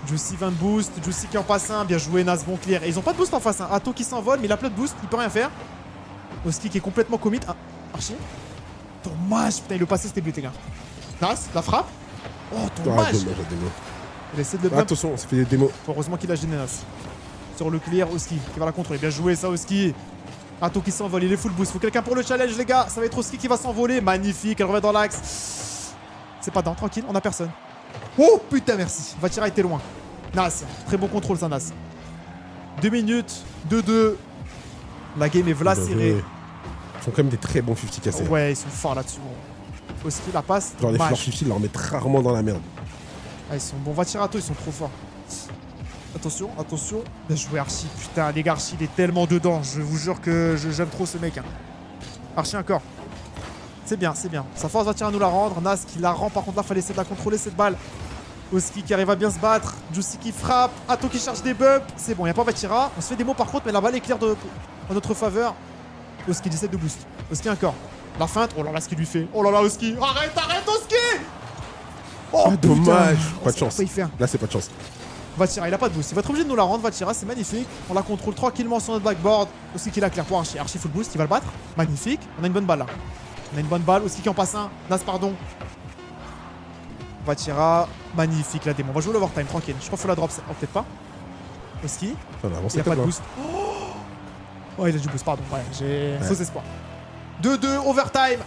Juicy 20 boost, Juicy qui en passe un, bien joué Nas, bon clear. Et ils ont pas de boost en face, hein. Atto qui s'envole, mais il a plein de boost, il peut rien faire. Oski qui est complètement commit. Ah, Archie. Dommage, putain, le passé c'était bleu, les gars. Nas, la frappe. Oh, Ah, dommage. dommage, la démo. Il essaie de le Ah, bump. attention, on s'est fait des démos. Heureusement qu'il a gêné Nas. Sur le clear, Oski qui va la contrôler. Bien joué ça, Oski. Atto qui s'envole, il est full boost. Faut quelqu'un pour le challenge, les gars. Ça va être Oski qui va s'envoler. Magnifique, elle revient dans l'axe. C'est pas dedans, tranquille, on a personne. Oh putain, merci. Vatira était loin. Nas, très bon contrôle, ça, Nas. 2 minutes, 2-2. La game est v'là serrée. Ils font quand même des très bons 50 cassés. Ouais, ils sont forts là-dessus. Oski la passe. Genre les dommage. fleurs 50, ils leur mettent rarement dans la merde. Ah, ils sont bons. Vatirato, ils sont trop forts. Attention, attention. Bien joué, Archie. Putain, les gars, Archie, il est tellement dedans. Je vous jure que j'aime trop ce mec. Hein. Archie encore. C'est bien, c'est bien. Sa force va nous la rendre. Nas qui la rend. Par contre, là, fallait essayer de la contrôler cette balle. Oski qui arrive à bien se battre. Juicy qui frappe. Atto qui charge des bumps. C'est bon, il n'y a pas Vatira. On se fait des mots par contre, mais la balle est claire en notre faveur. Oski essaie de boost. Oski encore. La feinte. Oh là là, ce qu'il lui fait. Oh là là, Oski. Arrête, Oski. Oh, Ah, dommage. putain. Pas de chance. Ça va y faire. Là, c'est pas de chance. Vatira, il a pas de boost. Il va être obligé de nous la rendre. Vatira, c'est magnifique. On la contrôle tranquillement sur notre backboard. Oski qui la claire pour Archie. Archie full boost. Il va le battre. Magnifique. On a une bonne balle là. On a une bonne balle. Oski qui en passe un. Nas, pardon. Vatira. Magnifique la démon. On va jouer l'overtime tranquille. Je crois qu'il faut la drop. Oh, peut-être pas. Oski. Enfin, avance Il a pas de tellement. boost. Oh, il a du boost, pardon. Ouais, j'ai Ouais. faux espoir. 2-2, overtime.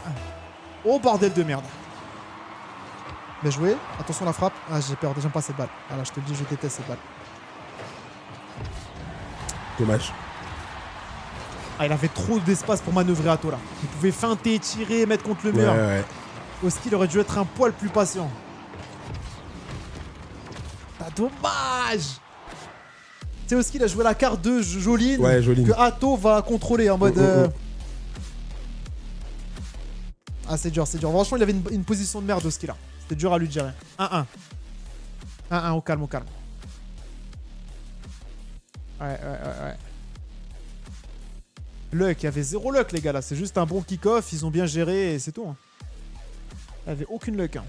Oh, bordel de merde. Bien joué. Attention la frappe. Ah, j'ai peur. J'aime pas cette balle. Ah là, je te le dis, je déteste cette balle. Dommage. Ah, il avait trop d'espace pour manœuvrer Atto là. Il pouvait feinter, tirer, mettre contre le Ouais, mur. ouais. Oski, il aurait dû être un poil plus patient. Ah, dommage. Tu sais, Oski, il a joué la carte de Joline. Ouais, Joline. Que Atto va contrôler en mode. Ah, c'est dur, c'est dur. Franchement, il avait une position de merde, Oski là. C'était dur à lui gérer. 1-1. 1-1, au calme, au calme. Ouais. Luck, il y avait 0 luck les gars là, c'est juste un bon kick-off, ils ont bien géré et c'est tout. Hein. Il n'y avait aucune luck. Hein.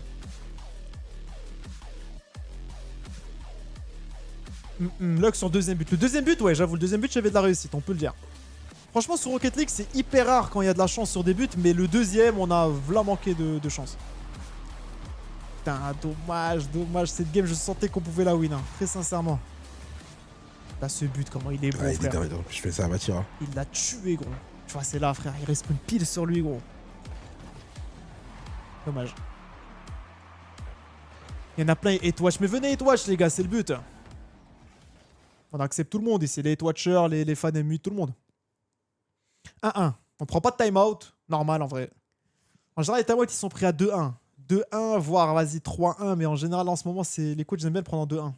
Luck sur deuxième but. Le deuxième but, ouais, j'avoue, le deuxième but, j'avais de la réussite, on peut le dire. Franchement, sur Rocket League, c'est hyper rare quand il y a de la chance sur des buts, mais le deuxième, on a vraiment manqué de chance. Putain, dommage, cette game, je sentais qu'on pouvait la win, hein, très sincèrement. Là, ce but, comment il est beau, frère. Je fais ça à Vatira. Il l'a tué, gros. Tu vois, c'est là, frère, il reste une pile sur lui, gros. Dommage. Il y en a plein, Hate-Watch, mais venez Hate-Watch, les gars, c'est le but. On accepte tout le monde ici, les Hate-Watchers, les fans MU, tout le monde. 1-1. On prend pas de time-out. Normal, en vrai. En général, les time-out, ils sont pris à 2-1. 2-1, voire, vas-y, 3-1. Mais en général, en ce moment, les coachs aiment bien le prendre en 2-1.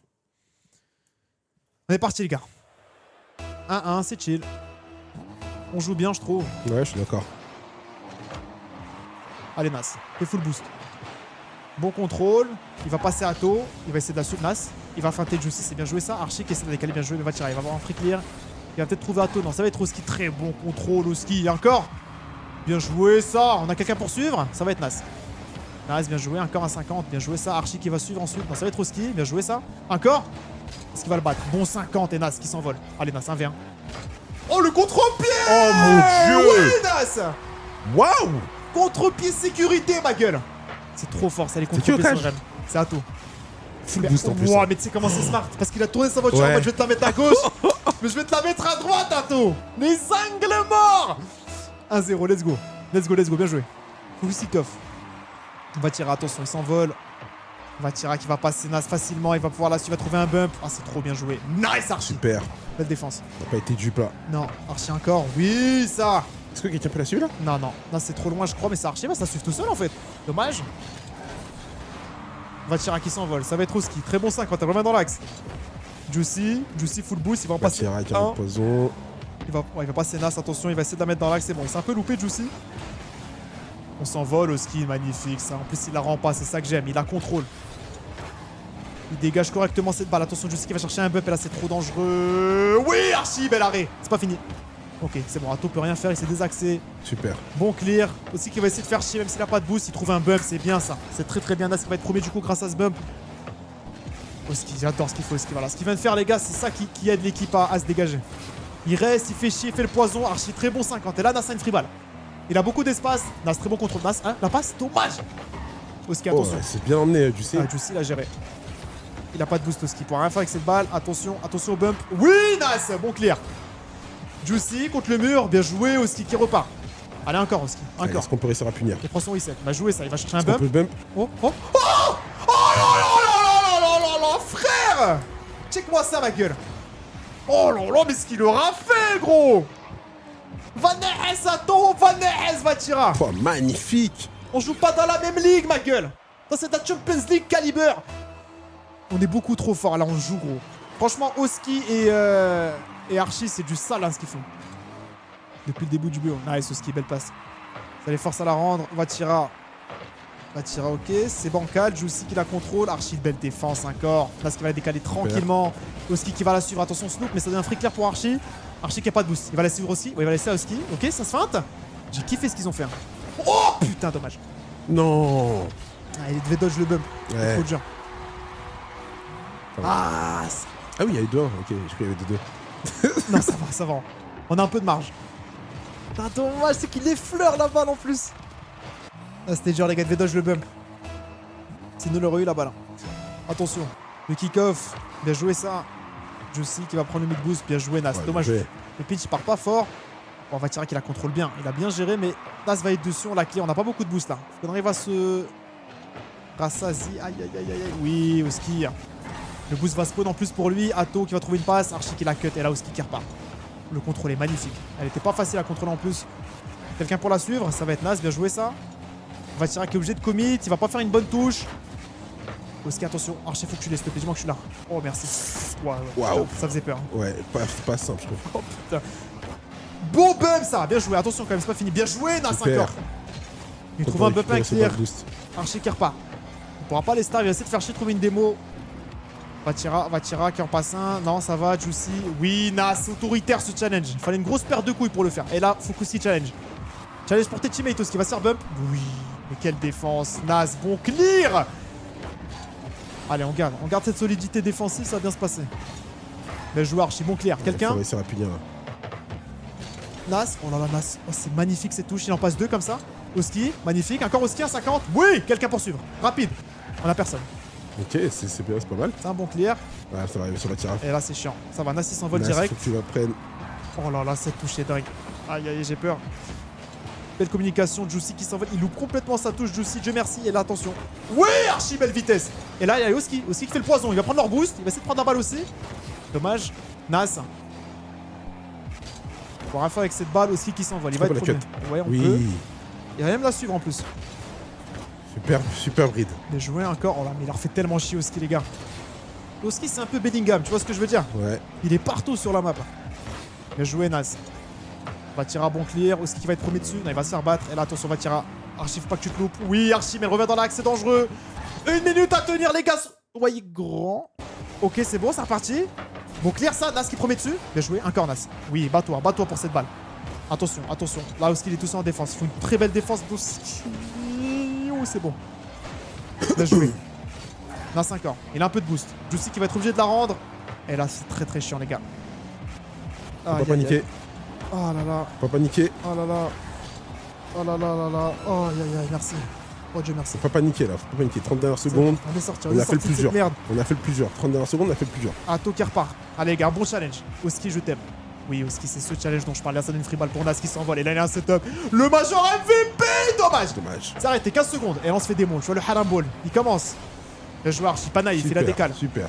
On est parti, les gars. 1-1, c'est chill. On joue bien, je trouve. Ouais, je suis d'accord. Allez, Nas. Fais full boost. Bon contrôle. Il va passer à Atto. Il va essayer de la suivre, Nas. Il va feinter Juicy. C'est bien joué, ça. Archie qui essaie de décaler. Bien joué. Il va tirer. Il va avoir un free clear. Il va peut-être trouver Atto. Non, ça va être Oski. Très bon contrôle, Oski. Encore. Bien joué, ça. On a quelqu'un pour suivre. Ça va être Nas. Nas, bien joué. Encore un 50. Bien joué, ça. Archie qui va suivre ensuite. Non, ça va être Oski. Bien joué, ça. Encore. Est-ce qu'il va le battre? Bon 50 et Nas qui s'envole. Allez, Nas, 1v1. Oh, le contre-pied! Oh mon dieu! Oui, Nas! Waouh! Contre-pied sécurité, ma gueule! C'est trop fort, ça, les contre-pieds sur Rennes. C'est Atto. Full boost en plus. Wow, mais tu sais comment c'est smart? Parce qu'il a tourné sa voiture. Ouais. Moi, je vais te la mettre à gauche. Mais je vais te la mettre à droite, Atto. Les angles morts. 1-0, let's go. Let's go, bien joué. Full off. On va tirer, attention, il s'envole. On va tirer qui va passer Nas facilement. Il va pouvoir la suivre, il va trouver un bump. Ah, c'est trop bien joué. Nice, Archie. Super. Belle défense. T'as pas été dupe là. Non, Archie encore. Oui, ça. Est-ce que quelqu'un peut la suivre là? Non, non. Là, c'est trop loin, je crois. Mais ça Archie va, ça suit tout seul en fait. Dommage. On va tirer qui s'envole. Ça va être Oski. Très bon 5 quand elle revient dans l'axe. Juicy full boost. Il va en passer. Vatira avec un poison. Il va passer Nas. Attention, il va essayer de la mettre dans l'axe. C'est bon. Il s'est un peu loupé, Juicy. On s'envole, Oski. Magnifique ça. En plus, il la rend pas. C'est ça que j'aime. Il la contrôle. Il dégage correctement cette balle. Attention, Juicy qui va chercher un bump. Et là, c'est trop dangereux. Oui, Archie. Bel arrêt. C'est pas fini. Ok, c'est bon. Atto peut rien faire. Il s'est désaxé. Super. Bon clear. Aussi qui va essayer de faire chier même s'il a pas de boost. Il trouve un bump. C'est bien ça. C'est très très bien. Nas qui va être premier du coup grâce à ce bump. Oski, j'adore ce qu'il faut. Voilà. Ce qu'il vient de faire, les gars, c'est ça qui aide l'équipe à se dégager. Il reste, il fait chier, il fait le poison. Archie, très bon 50. Et là, Nas a une free ball. Il a beaucoup d'espace. Nas, très bon contrôle. Nas, hein, la passe, dommage. Oski, attention. Oh, c'est bien emmené, Juicy. Ah, Juicy l'a géré. Il a pas de boost, Oski. Il pourra rien faire avec cette balle. Attention au bump. Oui, Nas, bon clear. Juicy contre le mur. Bien joué, Oski qui repart. Allez, encore, Oski. Encore. Est-ce qu'on peut réussir à punir? Il prend son reset. Il va jouer ça. Il va chercher un On peut bump. le bump. Oh, oh, oh! Oh là, frère! Check-moi ça, ma gueule! Oh là là, mais ce qu'il aura fait, gros! Van Ness, Atto, Van Ness, Vatira! Oh, magnifique! On joue pas dans la même ligue, ma gueule! Ça, c'est la Champions League caliber! On est beaucoup trop fort, là, on joue, gros. Franchement, Oski et Archie, c'est du sale, hein, ce qu'ils font. Depuis le début du BO. Nice, Oski, belle passe. Ça les force à la rendre. Vatira, ok. C'est bancal. Juicy qui la contrôle. Archie, belle défense encore. Là, ce qui va la décaler tranquillement. Oski qui va la suivre. Attention, Snoop, mais ça donne un free clear pour Archie. Archie qui a pas de boost. Il va la suivre aussi. Ouais, il va laisser à Oski. Ok, ça se feinte. J'ai kiffé ce qu'ils ont fait. Hein. Oh putain, dommage. Non! Ah, il devait dodge le bump. Ouais. Trop dur. Ah, Ah oui, il y a eu 2-1. Ok, je crois qu'il y avait 2-2. non, ça va. On a un peu de marge. Putain, dommage, c'est qu'il effleure la balle en plus. Ah, c'était dur, les gars, il devait dodge le bump. Sinon, il aurait eu la balle. Attention, le kick-off. Bien joué ça. Juicy qui va prendre le mid-boost. Bien joué, Nas. Ouais, Dommage. bien joué. Le pitch, il part pas fort. Bon, on va tirer qu'il la contrôle bien. Il a bien géré, mais Nas va être dessus. On la clear. On n'a pas beaucoup de boost là. Faut qu'on arrive à se rassasier. Aïe. Oui, Oski. Le boost va spawn en plus pour lui. Atto qui va trouver une passe. Archie qui la cut. Et là, Oski qui repart. Le contrôle est magnifique. Elle était pas facile à contrôler en plus. Quelqu'un pour la suivre. Ça va être Nas. Bien joué ça. On va tirer qui est obligé de commit. Il va pas faire une bonne touche. Oski, attention. Archie, faut que tu laisses le dis-moi que je suis là. Oh, merci. Waouh. Ça faisait peur. Hein. Ouais, pas simple, je trouve. Oh putain. Bon bump ça. Bien joué. Attention quand même, c'est pas fini. Bien joué, Nas Super. encore. Il trouve un bump à clear. Boost. Archie qui repart. On pourra pas les stars. Il va essayer de faire chier, trouver une démo. Vatira qui en passe un. Non, ça va, Juicy. Oui, Nas, autoritaire ce challenge. Il fallait une grosse paire de couilles pour le faire. Et là, Fukusi challenge. Challenge pour tes teammates aussi, qui va se faire bump. Oui, mais quelle défense. Nas, bon clear. Allez, on garde cette solidité défensive, ça va bien se passer. Bel joueur, archi bon clear. Quelqu'un? Il faut réussir à punir là. Nas, oh là là, Nas. Oh, c'est magnifique cette touche, il en passe 2 comme ça. Oski, magnifique. Encore Oski, 1,50. Oui, quelqu'un pour suivre. Rapide. On a personne. Ok, c'est bien, c'est pas mal. C'est un bon clear. Ouais, ça va arriver sur la tirage. Et là, c'est chiant. Ça va, Nas, il s'envole Nas, direct. faut que tu la prennes. Oh là là, cette touche est dingue. Aïe aïe, j'ai peur. Belle communication, Juicy qui s'envole. Il loupe complètement sa touche, Juicy. Dieu merci. Et là, attention. Oui, archi belle vitesse. Et là, il y a Oski. Oski qui fait le poison. Il va prendre leur boost. Il va essayer de prendre la balle aussi. Dommage. Nas. On va rien faire avec cette balle. Oski qui s'envole. Il va être la premier. cut. Ouais, on peut. Oui. Il va même la suivre en plus. Super bride. Bien joué encore. Oh là, mais il leur fait tellement chier Oski, les gars. Oski, c'est un peu Bellingham. Tu vois ce que je veux dire? Ouais. Il est partout sur la map. Bien joué, Nas. Vatira, bon clear. Oski qui va être premier dessus. Non, il va se faire battre. Et là, attention, Vatira. Archi, faut pas que tu te loupes. Oui, Archi, mais elle revient dans l'axe, c'est dangereux. 1 minute à tenir, les gars. Ouais, grand. Ok, c'est bon, c'est reparti. Bon, clear ça. Nas qui promet dessus. Bien joué, encore Nas. Oui, bats-toi pour cette balle. Attention, attention. Là, Oski, il est tout seul en défense. Il faut une très belle défense d'Oski. Oh, c'est bon. Bien joué. Nas encore. Il a un peu de boost. Juicy qui va être obligé de la rendre. Et là, c'est très très chiant, les gars. Faut pas paniquer. Oh là là. Faut pas paniquer. Oh là là. Oh là là là là. Oh aïe aïe aïe, merci. Oh Dieu merci. Faut pas paniquer là, faut pas paniquer. 30 dernières secondes. On est sorti, On a fait le de plus cette dur. merde. On a fait le plus dur. 30 dernières secondes, on a fait le plus dur. Ato qui repart. Allez les gars, bon challenge. Oski, je t'aime. Oui, Oski, c'est ce challenge dont je parlais. Ça donne une free ball pour Nas qui s'envole. Et là, il y a un setup. Le Major MVP. Dommage. Dommage. C'est arrêté, 15 secondes. Et là, on se fait des molles. Tu vois le haram ball. Il commence. Le joueur Archi, pas naïf, il fait la décale. Super.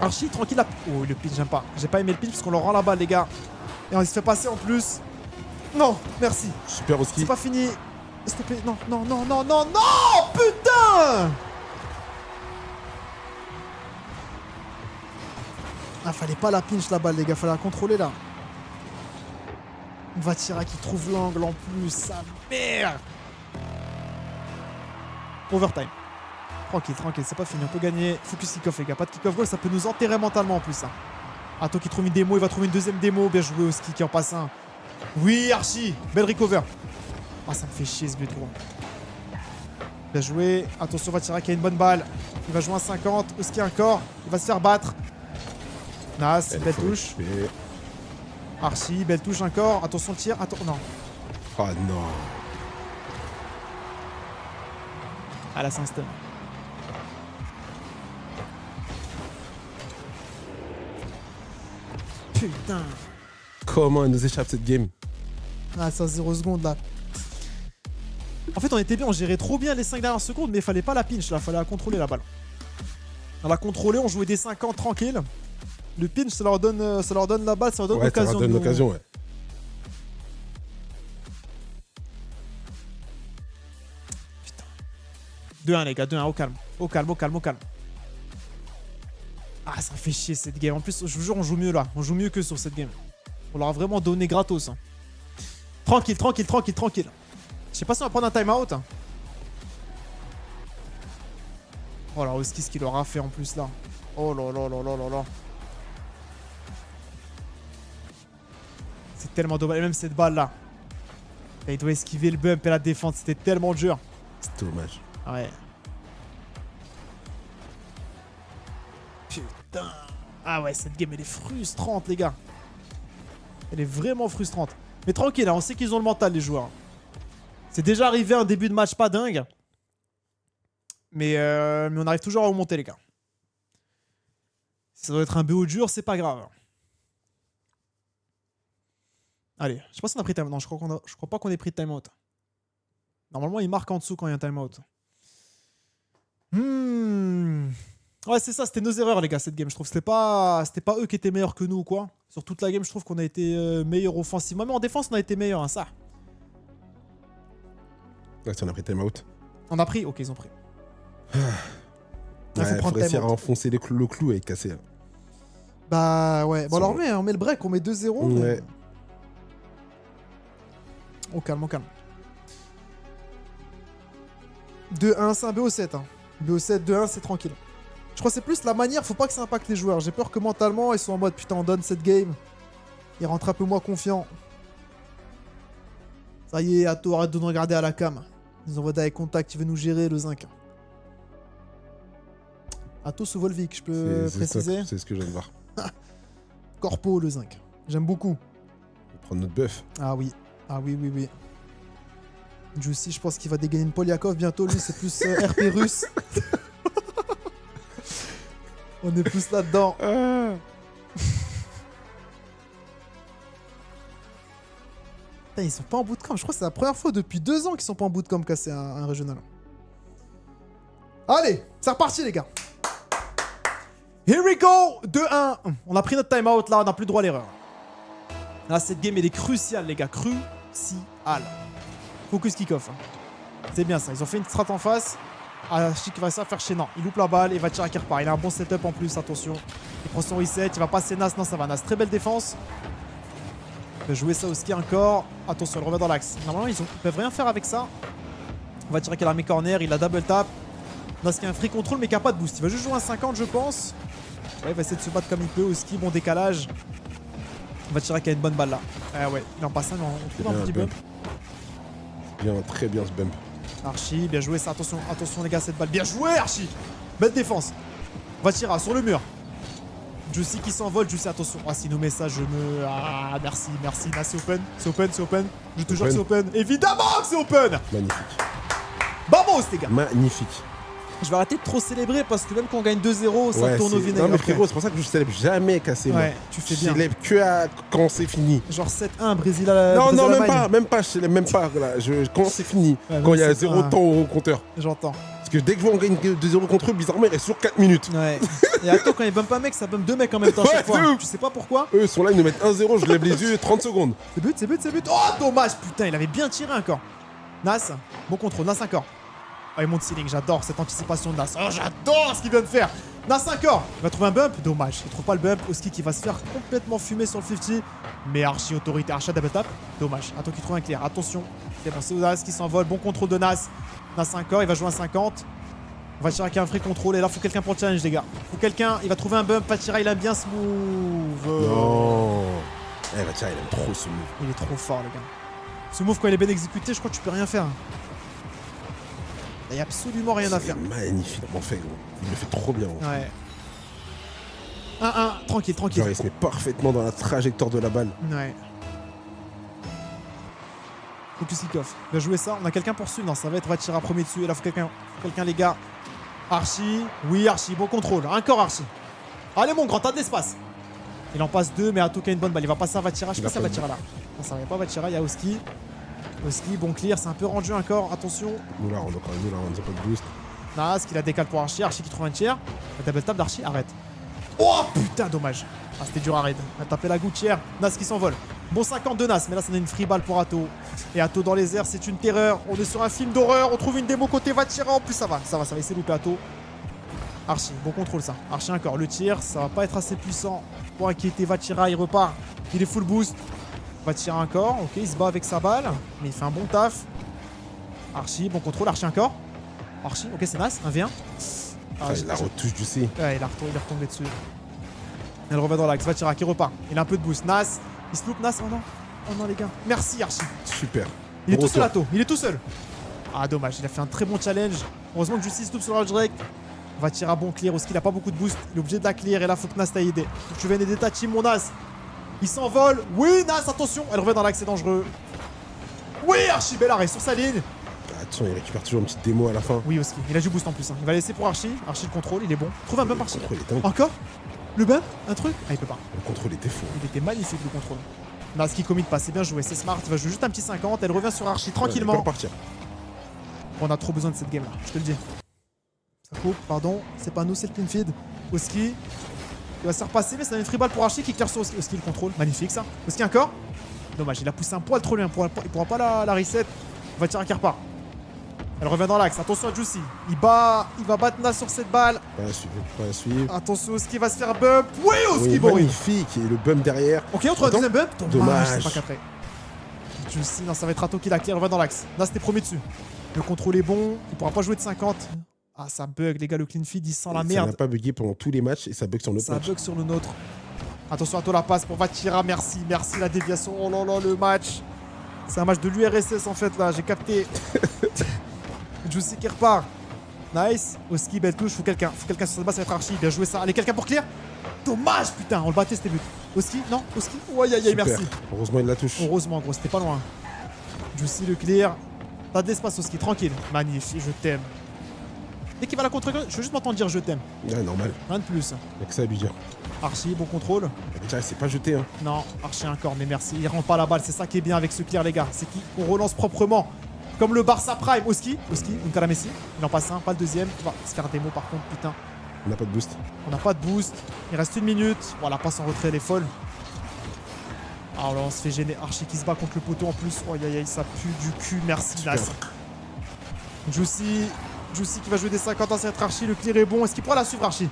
Archi, tranquille. Oh, le pitch, j'aime pas. J'ai pas aimé le pitch parce qu'on leur rend la balle, les gars. Et on se fait passer en plus. Non, merci. Super au ski. C'est pas fini. S'il te plaît, non, non, non, non, non, non, putain. Ah, fallait pas la pinch la balle, les gars, fallait la contrôler là. Vatira qui trouve l'angle en plus, sa mère. Overtime. Tranquille, tranquille, c'est pas fini, on peut gagner. Focus kick-off, les gars, pas de kick-off goal, ça peut nous enterrer mentalement en plus. Ça. Ato qui trouve une démo, il va trouver une deuxième démo. Bien joué au ski qui en passe un. Oui, Archie, belle recover. Ah, ça me fait chier ce but, gros. Bien joué. Attention, Vatira qui a une bonne balle. Il va jouer à 50. Oski encore. Il va se faire battre. Nas, belle touche. Archie, belle touche encore. Attention, tir. Attends, non. Oh non. Ah là, c'est un stun. Putain. Comment elle nous échappe cette game? Ah, c'est à 0 secondes là. En fait, on était bien, on gérait trop bien les 5 dernières secondes, mais il fallait pas la pinch là, fallait la contrôler la balle. On l'a contrôlé, on jouait des 50 tranquille. Le pinch, ça leur donne la balle, ça leur donne l'occasion. Ça leur donne l'occasion, ouais. Putain. 2-1 les gars, 2-1, au calme. Au calme, au calme, au calme. Ah, ça fait chier cette game. En plus, je vous jure, on joue mieux là. On joue mieux que sur cette game. On leur a vraiment donné gratos. Hein. Tranquille, tranquille, tranquille, tranquille. Je sais pas si on va prendre un timeout. Oh là, Oski, ce qu'il leur a fait en plus là. Oh là là là là là là. C'est tellement dommage. Et même cette balle là. Il doit esquiver le bump et la défense. C'était tellement dur. C'est dommage. Ouais. Putain. Ah ouais, cette game elle est frustrante, les gars. Elle est vraiment frustrante. Mais tranquille, hein, on sait qu'ils ont le mental, les joueurs. C'est déjà arrivé un début de match pas dingue. Mais on arrive toujours à remonter, les gars. Si ça doit être un BO dur, c'est pas grave. Allez, je sais pas si on a pris time. Non, je crois pas qu'on ait pris de timeout. Normalement, il marque en dessous quand il y a un timeout. Ouais, c'est ça, c'était nos erreurs, les gars, cette game. Je trouve que c'était pas eux qui étaient meilleurs que nous ou quoi. Sur toute la game, je trouve qu'on a été meilleurs offensivement. Mais en défense, on a été meilleurs, hein, ça. Ouais, si on a pris timeout. On a pris? Ok, ils ont pris. Il faut réussir à enfoncer le clou et casser. Bah ouais. Bon, alors on met le break, on met 2-0. Ouais. Mais... Au calme, au calme. 2-1, c'est un BO7. Hein. BO7, 2-1, c'est tranquille. Je crois que c'est plus la manière, faut pas que ça impacte les joueurs. J'ai peur que mentalement, ils sont en mode putain, on donne cette game. Ils rentrent un peu moins confiants. Ça y est, Atto, arrête de nous regarder à la cam. Ils envoient des contacts, il veut nous gérer le zinc. Atto sous Volvic, je peux préciser. C'est ce que je viens de voir. Corpo le zinc. J'aime beaucoup. On va prendre notre buff. Ah oui. Ah oui, oui, oui. Juicy, je pense qu'il va dégainer une Polyakov bientôt. Lui, c'est plus RP russe. On est plus là-dedans. Putain, ils sont pas en bootcamp. Je crois que c'est la première fois depuis 2 ans qu'ils sont pas en bootcamp cassé un régional. Allez, c'est reparti les gars. Here we go. 2-1. On a pris notre timeout là, on n'a plus le droit à l'erreur. Là, cette game elle est cruciale les gars. Cruciale. Focus kick-off. C'est bien ça. Ils ont fait une strat en face. Archie qui va ça faire chez non. Il loupe la balle et va tirer qui repart. Il a un bon setup en plus, attention. Il prend son reset, il va passer Nas. Non, ça va Nas. Très belle défense. Il va jouer ça au ski encore. Attention, il revient dans l'axe. Normalement, ils peuvent rien faire avec ça. On va tirer qu'il a mis corner. Il a double tap. Nas qui a un free control mais qui a pas de boost. Il va juste jouer un 50, je pense. Ouais, il va essayer de se battre comme il peut au ski. Bon décalage. On va tirer qu'il a une bonne balle là. Ah ouais, il en passe un. On trouve un petit bump. Bien, très bien ce bump. Archie, bien joué ça. Attention, attention les gars, cette balle. Bien joué Archie. Belle défense. On va tirer sur le mur. Juicy qui s'envole. Juicy, attention. Ah, s'il nous met ça, je me... Ah, merci, merci. Là, c'est open. C'est open, c'est open. Je te jure que c'est open. Évidemment que c'est open. Magnifique. Vamos les gars. Magnifique. Je vais arrêter de trop célébrer parce que même quand on gagne 2-0, ça tourne au vinaigre. Non mais frérot, c'est pour ça que je célèbre jamais cassé moi. Ouais, tu fais bien. Je célèbre que quand c'est fini. Genre 7-1, Brésil à Non, Brésil non, Allemagne. même pas, je célèbre même pas. Voilà. Quand c'est fini, Ouais, quand il y a 7-1. 0 temps au compteur. J'entends. Parce que dès que on gagne 2-0 contre eux, bizarrement, il reste sur 4 minutes. Ouais. Et attends, quand ils bump un mec, ça bump 2 mecs en même temps à chaque Ouais, fois. c'est Tu sais pas pourquoi. Eux sont là, ils nous mettent 1-0, je lève les yeux, 30 secondes. C'est but, c'est but, c'est but. Oh, dommage, putain, il avait bien tiré encore. Nas, bon contrôle, Nas encore. Oh, il monte ceiling, j'adore cette anticipation de Nas. Oh, j'adore ce qu'il vient de faire. Nas encore. Il va trouver un bump, dommage. Il trouve pas le bump. Oski qui va se faire complètement fumer sur le 50. Mais archi autorité, archi double tap. Dommage. Attends qu'il trouve un clear. Attention. C'est bon, c'est Nas qui s'envole. Bon contrôle de Nas. Nas encore, il va jouer un 50. On va tirer avec un vrai contrôle. Et là, faut quelqu'un pour le challenge, les gars. Faut quelqu'un. Il va trouver un bump. Patira, il aime bien ce move. Non. Eh bah tiens, il aime trop ce move. Il est trop fort, les gars. Ce move, quand il est bien exécuté, je crois que tu peux rien faire. Il n'y a absolument rien à faire. Magnifiquement fait, gros. Il le fait trop bien. Gros. Ouais. 1-1, tranquille, tranquille. Genre, il se met parfaitement dans la trajectoire de la balle. Ouais. Focus kick-off. Il va jouer ça. On a quelqu'un pour suivre. Non, ça va être Vatira premier dessus. Et là, faut quelqu'un, les gars. Archie. Oui, Archie. Bon contrôle. Encore Archie. Allez, mon grand, t'as de l'espace. Il en passe 2, mais Atoka a une bonne balle. Il va passer à Vatira. Je sais pas si ça Vatira là. Non, ça va pas Vatira. Il y a Oski. Oski, bon clear. C'est un peu rendu encore. Attention. Nous là, on a pas de boost. Nas qui la décale pour Archie. Archie qui trouve un tiers. La double tap d'Archie. Arrête. Oh putain, dommage. Ah, c'était dur à raid. On a tapé la gouttière. Nas qui s'envole. Bon 50 de Nas, mais là, ça donne une free balle pour Atto. Et Atto dans les airs, c'est une terreur. On est sur un film d'horreur. On trouve une démo côté Vatira. En plus, ça va essayer de louper Atto. Archie, bon contrôle ça. Archie encore. Le tir, ça va pas être assez puissant pour inquiéter Vatira. Il repart. Il est full boost. Vatira encore. Ok, il se bat avec sa balle. Mais il fait un bon taf. Archie, bon contrôle. Archie encore. Archie, ok, c'est Nas. 1v1. Ah, il la retouche du C. Ouais, il est retombé dessus. Elle revient dans l'axe. Vatira qui repart. Il a un peu de boost. Nas. Il se loupe, Nas. Oh non. Oh non, les gars. Merci, Archie. Super. Il est tout seul, Atto. Il est tout seul. Ah, dommage. Il a fait un très bon challenge. Heureusement que Justice loupe sur le direct. Vatira bon clear. Oski, il a pas beaucoup de boost. Il est obligé de la clear. Et là, faut que Nas t'aille aider. Faut que tu viennes aider ta team, mon Nas. Il s'envole. Oui, Nas, attention. Elle revient dans l'axe. C'est dangereux. Oui, Archie. Bel arrêt sur sa ligne. Attention, il récupère toujours une petite démo à la fin. Oui, Oski. Il a du boost en plus. Hein. Il va laisser pour Archie. Archie, le contrôle. Il est bon. Trouve un bump, Archie. Le contrôle est dingue. Encore le bump. Un truc. Ah, il peut pas. Le contrôle était fou. Il était magnifique, le contrôle. Nas qui commit pas. C'est bien joué. C'est smart. Il va jouer juste un petit 50. Elle revient sur Archie tranquillement. Ouais, il peut repartir. On a trop besoin de cette game là. Je te le dis. Ça coupe. Pardon. C'est pas nous, c'est le clean feed. Oski. Il va se faire passer, mais ça donne une free ball pour Archie qui clear sur Oski. Oski, le contrôle. Magnifique ça. Oski encore. Dommage. Il a poussé un poil trop loin. Il pourra pas la reset. On va tirer un qui repart. Elle revient dans l'axe. Attention à Juicy. Il va battre Nas sur cette balle. Pas à suivre. Pas à suivre. Attention, Oski va se faire bump. Oui, Oski, Oui, bon. magnifique. Et le bump derrière. Ok, on trouve un deuxième bump. Dommage. C'est pas qu'après. Juicy, non, ça va être Atto qui la clear. Elle revient dans l'axe. Nas, t'es premier dessus. Le contrôle est bon. Il pourra pas jouer de 50. Ah, ça bug, les gars, le clean feed, il sent la Ça merde. n'a pas bugué pendant tous les matchs et ça bug sur notre Ça match. bug sur le nôtre. Attention à toi, la passe pour Vatira. Merci, merci la déviation. Oh là là, le match. C'est un match de l'URSS en fait là, j'ai capté. Juicy qui repart. Nice. Oski, belle touche. Faut quelqu'un sur cette base, ça va être Archie. Bien joué ça. Allez, quelqu'un pour clear. Dommage, putain, on le battait, c'était but. Oski, non, Oski. Ouais, aïe, aïe, Super. merci. Heureusement, il la touche. Heureusement, gros, c'était pas loin. Juicy le clear. T'as de l'espace, Oski, tranquille. Magnifique, je t'aime. Dès qu'il va la contre, je veux juste m'entendre dire je t'aime. Ouais, normal. Rien de plus. Il y a que ça à lui dire. Archie, bon contrôle. Déjà, c'est pas jeté, hein. Non, Archie encore, mais merci. Il rend pas la balle, c'est ça qui est bien avec ce clear, les gars. C'est qu'on relance proprement. Comme le Barça Prime. Oski, Unkara Messi. Il en passe un, pas le deuxième. Il va se faire démo par contre, putain. On n'a pas de boost. On n'a pas de boost. Il reste 1 minute. Voilà, passe en retrait, elle est folle. Alors là, on se fait gêner. Archie qui se bat contre le poteau en plus. Oh, aïe, aïe, aïe, ça pue du cul. Merci, Super. Nas. Juicy qui va jouer des 50 ans, ça va être Archie. Le clear est bon. Est-ce qu'il pourra la suivre, Archie?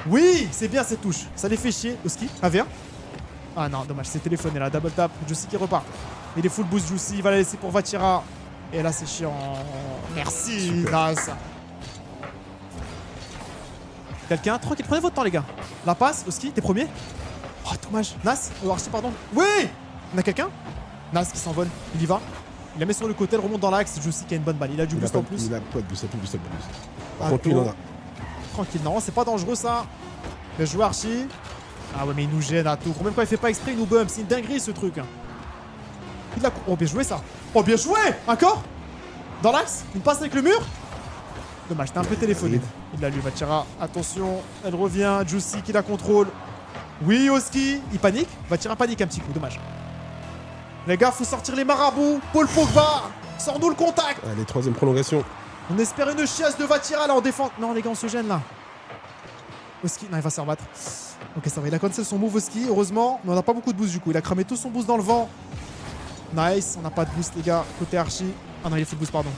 Oui, c'est bien cette touche. Ça les fait chier. Oski, AV1. Ah non, dommage, c'est téléphoné là. Double tap. Juicy qui repart. Il est full boost, Juicy. Il va la laisser pour Vatira. Et là, c'est chiant. Merci, Super. Nas. Quelqu'un, tranquille, prenez votre temps, les gars. La passe, Oski, t'es premier. Oh, dommage. Nas, Archie, pardon. Oui. On a quelqu'un? Nas qui s'envole. Il y va. Il la met sur le côté, elle remonte dans l'axe. Juicy qui a une bonne balle. Il a du Il a boost pas en de plus. il a pas de boost, il a plus de boost, il a plus de boost. Par Ah, contre, lui, il en a. Tranquille, non, c'est pas dangereux ça. Bien joué Archie. Ah ouais, mais il nous gêne à tout. Même quand il fait pas exprès, il nous bump. C'est une dinguerie ce truc. Il a... Oh, bien joué ça. Oh, bien joué. Encore. Dans l'axe. Une passe avec le mur. Dommage, t'es un peu téléphoné. Il l'a lu, Vatira. Attention, elle revient. Juicy qui la contrôle. Oui, Oski. Il panique. Vatira panique un petit coup. Dommage. Les gars, faut sortir les marabouts. Paul Pogba. Sors-nous le contact. Allez, troisième prolongation. On espère une chiasse de Vatira là en défense. Non, les gars, on se gêne là. Oski, non, il va se rebattre. Ok, ça va. Il a cancel son move Oski, heureusement. Mais on n'a pas beaucoup de boost du coup. Il a cramé tout son boost dans le vent. Nice. On n'a pas de boost, les gars. Côté Archie. Ah non, il est full boost, pardon.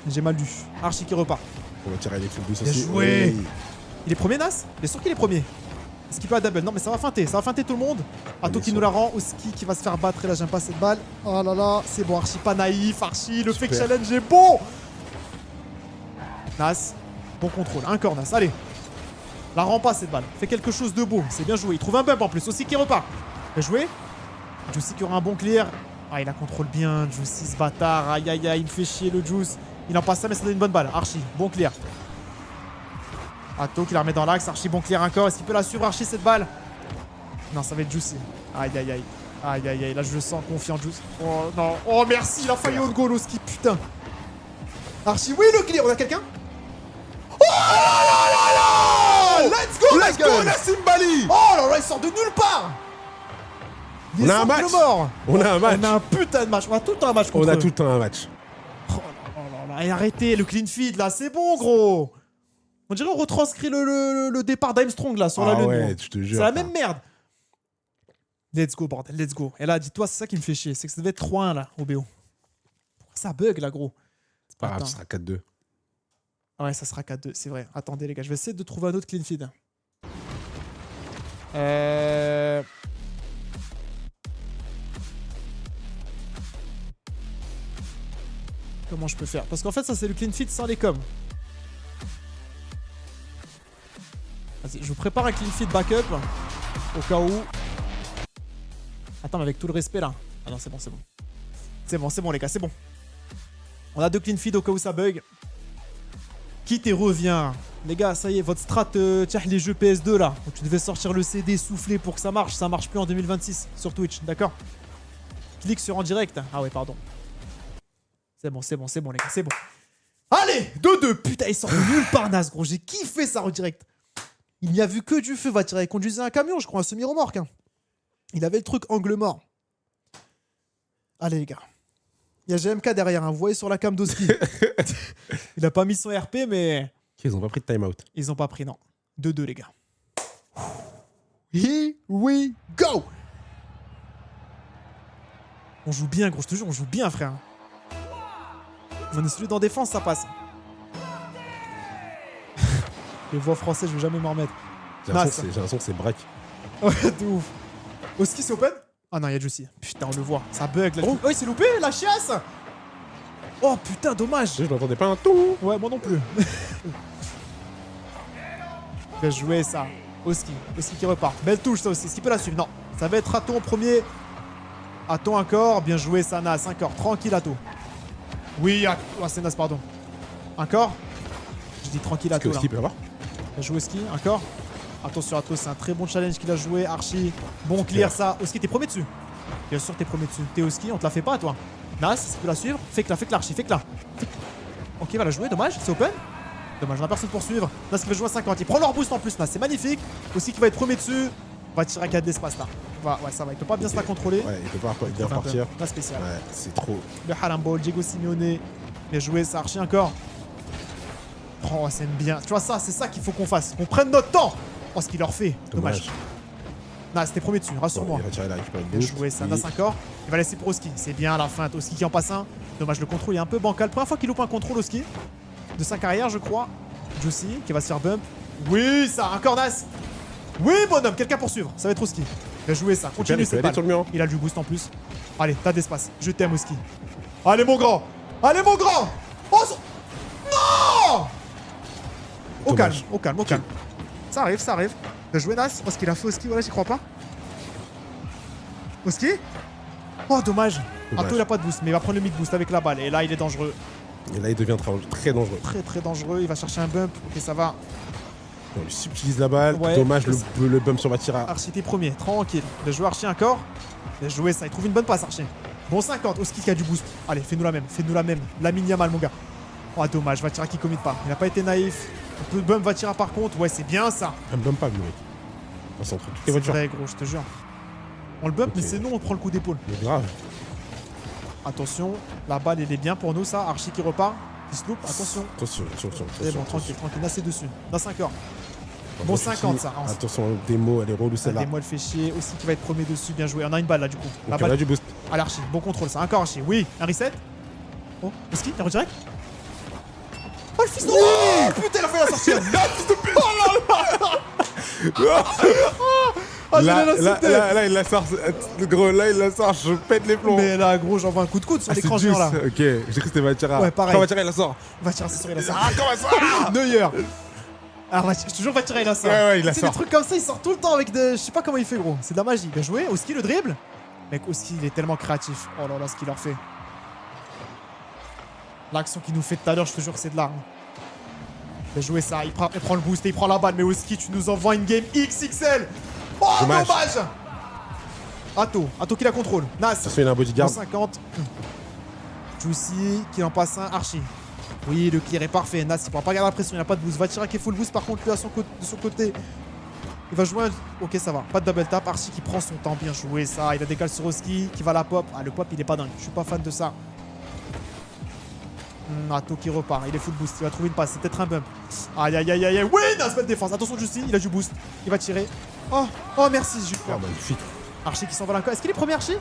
J'ai mal lu. Archie qui repart. On va tirer les full boost Bien aussi. joué. Oui. Il est premier, Nas? Bien sûr qu'il est premier. Est-ce qu'il peut à double? Non, mais ça va feinter. Ça va feinter tout le monde. Ato bien qui sûr. nous la rend. Oski qui va se faire battre. Et là, j'aime pas cette balle. Oh là là. C'est bon, Archie pas naïf. Archie, le fake Super. challenge est bon. Nas. Bon contrôle. Un corps, Nas. Allez. La rend pas cette balle. Fait quelque chose de beau. C'est bien joué. Il trouve un bump en plus. Aussi qui repart. Bien joué. Juicy qui aura un bon clear. Ah, il la contrôle bien. Juicy ce bâtard. Aïe aïe aïe. Il me fait chier le Juice. Il en passe ça, mais ça donne une bonne balle. Archie. Bon clear. Ato qui la remet dans l'axe. Archie bon clear encore. Est-ce qu'il peut la suivre, Archie, cette balle? Non, ça va être Juicy. Aïe aïe aïe. Aïe aïe aïe. Là, je le sens confiant, Juicy. Oh non. Oh merci. Il a failli au goal, Oski. Putain. Archie. Oui, le clear. On a quelqu'un? Let's go, Let's go, Nassim Bali. Oh là là, il sort de nulle part. Il On a un sort match. de mort. On a un match. On a un putain de match. On a tout le temps un match contre On a eux. tout le temps un match. Oh là là là. Et arrêtez le clean feed là, c'est bon gros. On dirait on retranscrit le départ d'Armstrong là sur la Ah lune. ouais, gros. je te jure. C'est la même merde. Let's go bordel, let's go. Et là, dis-toi, c'est ça qui me fait chier, c'est que ça devait être 3-1 là au BO. Ça bug là gros. Pas grave, Attends. ce sera 4-2. Ah ouais, ça sera 4-2, c'est vrai. Attendez les gars, je vais essayer de trouver un autre clean feed. Comment je peux faire? Parce qu'en fait, ça c'est le clean feed sans les coms. Vas-y, je vous prépare un clean feed backup au cas où. Attends, mais avec tout le respect là. Ah non, c'est bon, c'est bon. C'est bon les gars, c'est bon. On a deux clean feed au cas où ça bug. Quitte et revient. Les gars, ça y est, votre strat, tiens, les jeux PS2 là, où tu devais sortir le CD, souffler pour que ça marche plus en 2026 sur Twitch, d'accord? Clique sur en direct. Ah ouais, pardon. C'est bon les gars, c'est bon. Allez, 2-2. Putain, il sort de nulle part, Nas, gros. J'ai kiffé ça en direct. Il n'y a vu que du feu, va tirer. Il conduisait un camion, je crois, un semi-remorque. Hein. Il avait le truc angle mort. Allez, les gars. Il y a GMK derrière, hein. Vous voyez sur la cam d'Oski. Il a pas mis son RP, mais Ils ont pas pris de timeout. ils ont pas pris, non. 2-2, les gars. Here we go. On joue bien, gros, je te jure, on joue bien, frère. On est celui d'en défense, ça passe. Les voix françaises, je vais jamais m'en remettre. J'ai l'impression que c'est braque. Ouais, de ouf. Oski, c'est open? Ah non, il y a Juicy. Putain, on le voit. Ça bug là. Oh, il s'est loupé, la chiasse. Oh putain, dommage. Je n'entendais pas un tout. Ouais, moi non plus. Bien joué ça. Oski qui repart. Belle touche ça aussi. Est-ce qu'il peut la suivre? Non. Ça va être Ato en premier. Ato encore. Bien joué ça, Nas. Encore. Tranquille, Ato. Oui, oh, c'est Nas, pardon. Encore. Je dis tranquille, Ato là. Oski peut l'avoir. Bien joué Oski. Encore. Attention, Ato, c'est un très bon challenge qu'il a joué. Archi. Bon clear ça. Oski, t'es premier dessus. Bien sûr, t'es premier dessus. T'es Oski, on te la fait pas, toi. Nas, si tu peux la suivre. Fais-que la, Archi. Fais-que la. Ok, il va la jouer. Dommage. C'est open. Dommage, on a personne pour suivre. Nas qui va jouer à 50. Il prend leur boost en plus, Nas. C'est magnifique. Aussi qui va être premier dessus. On va tirer à 4 d'espace là. Ouais, ça va. Il peut pas bien se la contrôler. Ouais, il peut pas bien partir. Pas spécial. Ouais, c'est trop. Le Haram Ball, Diego Simeone. Bien joué, ça Archi encore. Oh, c'est bien. Tu vois, ça, c'est ça qu'il faut qu'on fasse. Qu'on prenne notre temps. Oh, ce qu'il leur fait. Dommage. Nas, t'es premier dessus, rassure-moi. Il va tirer là, il récupère une Bien boost. joué, ça. Nas encore. Il va laisser pour Oski. C'est bien la feinte. Oski qui en passe un. Dommage, le contrôle est un peu bancal. Première fois qu'il loupe un contrôle, Oski. De sa carrière, je crois. Juicy qui va se faire bump. Oui, ça, encore Nas. Oui, bonhomme, quelqu'un pour suivre. Ça va être Oski. Bien joué, ça. Continue, c'est pas. Il a du boost en plus. Allez, t'as d'espace. Je t'aime, Oski. Allez, mon grand. Allez, mon grand. Oh, non. Au calme, au calme, au calme. Ça arrive, ça arrive. Bien joué, Nas. Oh, ce qu'il a fait, Oski. Voilà, j'y crois pas. Oski. Oh, dommage. Ato, il a pas de boost, mais il va prendre le mid boost avec la balle. Et là, il est dangereux. Et là, il devient très dangereux. Très dangereux. Il va chercher un bump. Ok, ça va. On lui subtilise la balle. Ouais, dommage, le bump sur Vatira. Archi, t'es premier. Tranquille. Bien joué, Archi, encore. Bien joué, ça. Il trouve une bonne passe, Archi. Bon, 50. Oski qui a du boost. Allez, fais-nous la même. Fais-nous la même. La mini mal, mon gars. Oh, dommage. Vatira qui commit pas. Il a pas été naïf. Un peu de bump Vatira par contre. Ouais, c'est bien ça. Un bump pas, lui, mec. On s'en fout. C'est vrai, gros, je te jure. On le bump, okay. Mais c'est nous, on prend le coup d'épaule. Mais grave. Attention. La balle, elle est bien pour nous, ça. Archi qui repart. Il se loupe, attention. Attention. C'est bon, tranquille. Nas est dessus. Nas 5 heures. Bon 50 ça. Attention, démo, elle est relou celle-là. Démo, elle fait chier. Aussi qui va être premier dessus, bien joué. On a une balle là du coup. La balle. Du boost. Allez Archi, bon contrôle ça. Encore Archi, oui. Un reset. Oh, Oski, il redirect. Oh le fils de... Oh putain, il a fait la sortie. Oh là là. Là, il la sort. Gros, là, il la sort. Je pète les plombs. Mais là, gros, j'envoie un coup de coude sur l'écran géant là. Ok, j'ai cru que c'était Vatira. Ouais, pareil. Quand Vatira, il la sort. Vatira, c'est sûr, il la sort. Ah, comment ça Neuer. Alors, toujours Vatira, il la sort. Ouais, il la sort. C'est des trucs comme ça, il sort tout le temps avec de. Je sais pas comment il fait, gros. C'est de la magie. Bien joué. Oski, le dribble. Mec, Oski, il est tellement créatif. Oh là là, ce qu'il leur fait. L'action qu'il nous fait tout à l'heure, je te jure que c'est de l'art. Bien joué ça. Il prend le boost et il prend la balle. Mais Oski, tu nous envoies une game XXL. Oh, dommage. Ato qui la contrôle. Nas. Ça fait un bodyguard. 50. Juicy qui en passe un. Archi. Oui, le clear est parfait. Nas, il pourra pas garder la pression. Il n'a pas de boost. Vatira qui est full boost. Par contre, lui, de son côté. Il va jouer un... Ok, ça va. Pas de double tap. Archi qui prend son temps. Bien joué, ça. Il a décalé sur Oski qui va la pop. Ah, le pop, il est pas dingue. Je suis pas fan de ça. Ato qui repart. Il est full boost. Il va trouver une passe. C'est peut-être un bump. Aïe. Oui, Nas, belle défense. Attention, Juicy. Il a du boost. Il va tirer. Oh, merci. J'ai eu peur. Oh, magnifique. Archi qui s'en va là encore. Est-ce qu'il est premier, Archi?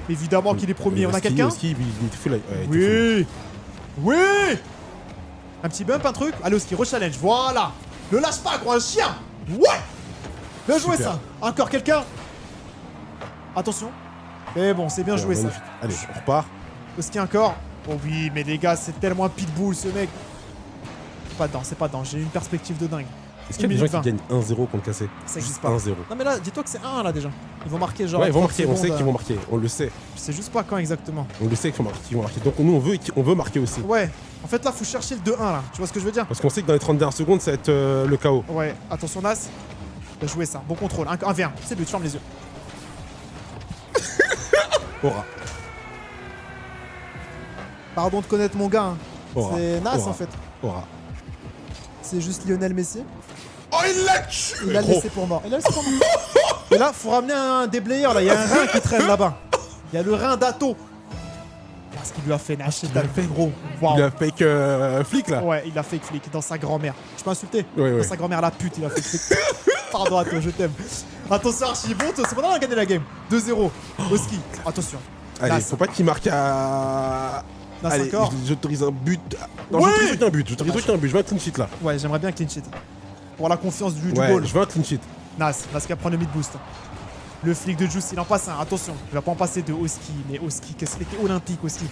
Évidemment qu'il est premier. On a quelqu'un? Il était full. Oui. Un petit bump, un truc. Allez, Oski, re-challenge. Voilà. Ne lâche pas, gros, un chien. Ouais. Bien joué, ça. Encore quelqu'un? Attention. Mais bon, c'est bien joué, ça. Allez, on repart. Oski encore. Oh oui, mais les gars, c'est tellement un pitbull, ce mec. C'est pas dedans. J'ai une perspective de dingue. Est-ce qu'il y a des gens qui gagnent 1-0 contre Cassé? Ça existe pas. 1-0. Non mais là, dis-toi que c'est 1 là déjà. Ils vont marquer genre. Ouais, ils vont marquer, on sait qu'ils vont marquer, on le sait. Je sais juste pas quand exactement. On le sait qu'ils vont marquer. Donc nous on veut marquer aussi. Ouais. En fait là, faut chercher le 2-1 là. Tu vois ce que je veux dire? Parce qu'on sait que dans les 30 dernières secondes, ça va être le chaos. Ouais, attention Nas. Bien joué ça. Bon contrôle. 1v1. C'est but, ferme les yeux. Aura. Pardon de connaître mon gars. Hein. C'est Nas en fait. Aura. C'est juste Lionel Messi. Oh, il l'a tué! Il l'a laissé pour mort. Et là, faut ramener un déblayeur là. Il y a un rein qui traîne là-bas. Il y a le rein d'Ato. Parce qu'il lui a fait Nash. Il a fait gros. Wow. Il a fake flic là. Ouais, il a fake flic dans sa grand-mère. Je peux insulter? Ouais. Dans sa grand-mère la pute, il a fait flic. Pardon Ato, je t'aime. Attention Archi, bon, c'est pendant qu'on a gagné la game. 2-0. Oski, attention. Allez, Nas. faut pas qu'il marque à... Nas Allez, encore. j'autorise un but. Non, Ouais. j'autorise un but. Je veux un clean sheet là. Ouais, j'aimerais bien clean sheet. Pour la confiance du Ouais, goal. je veux un clean sheet. Nas qui va prendre le mid boost. Le flic de Juice, il en passe un. Attention, il va pas en passer deux. Oski, mais Oski, qu'est-ce qu'il était olympique, Oski.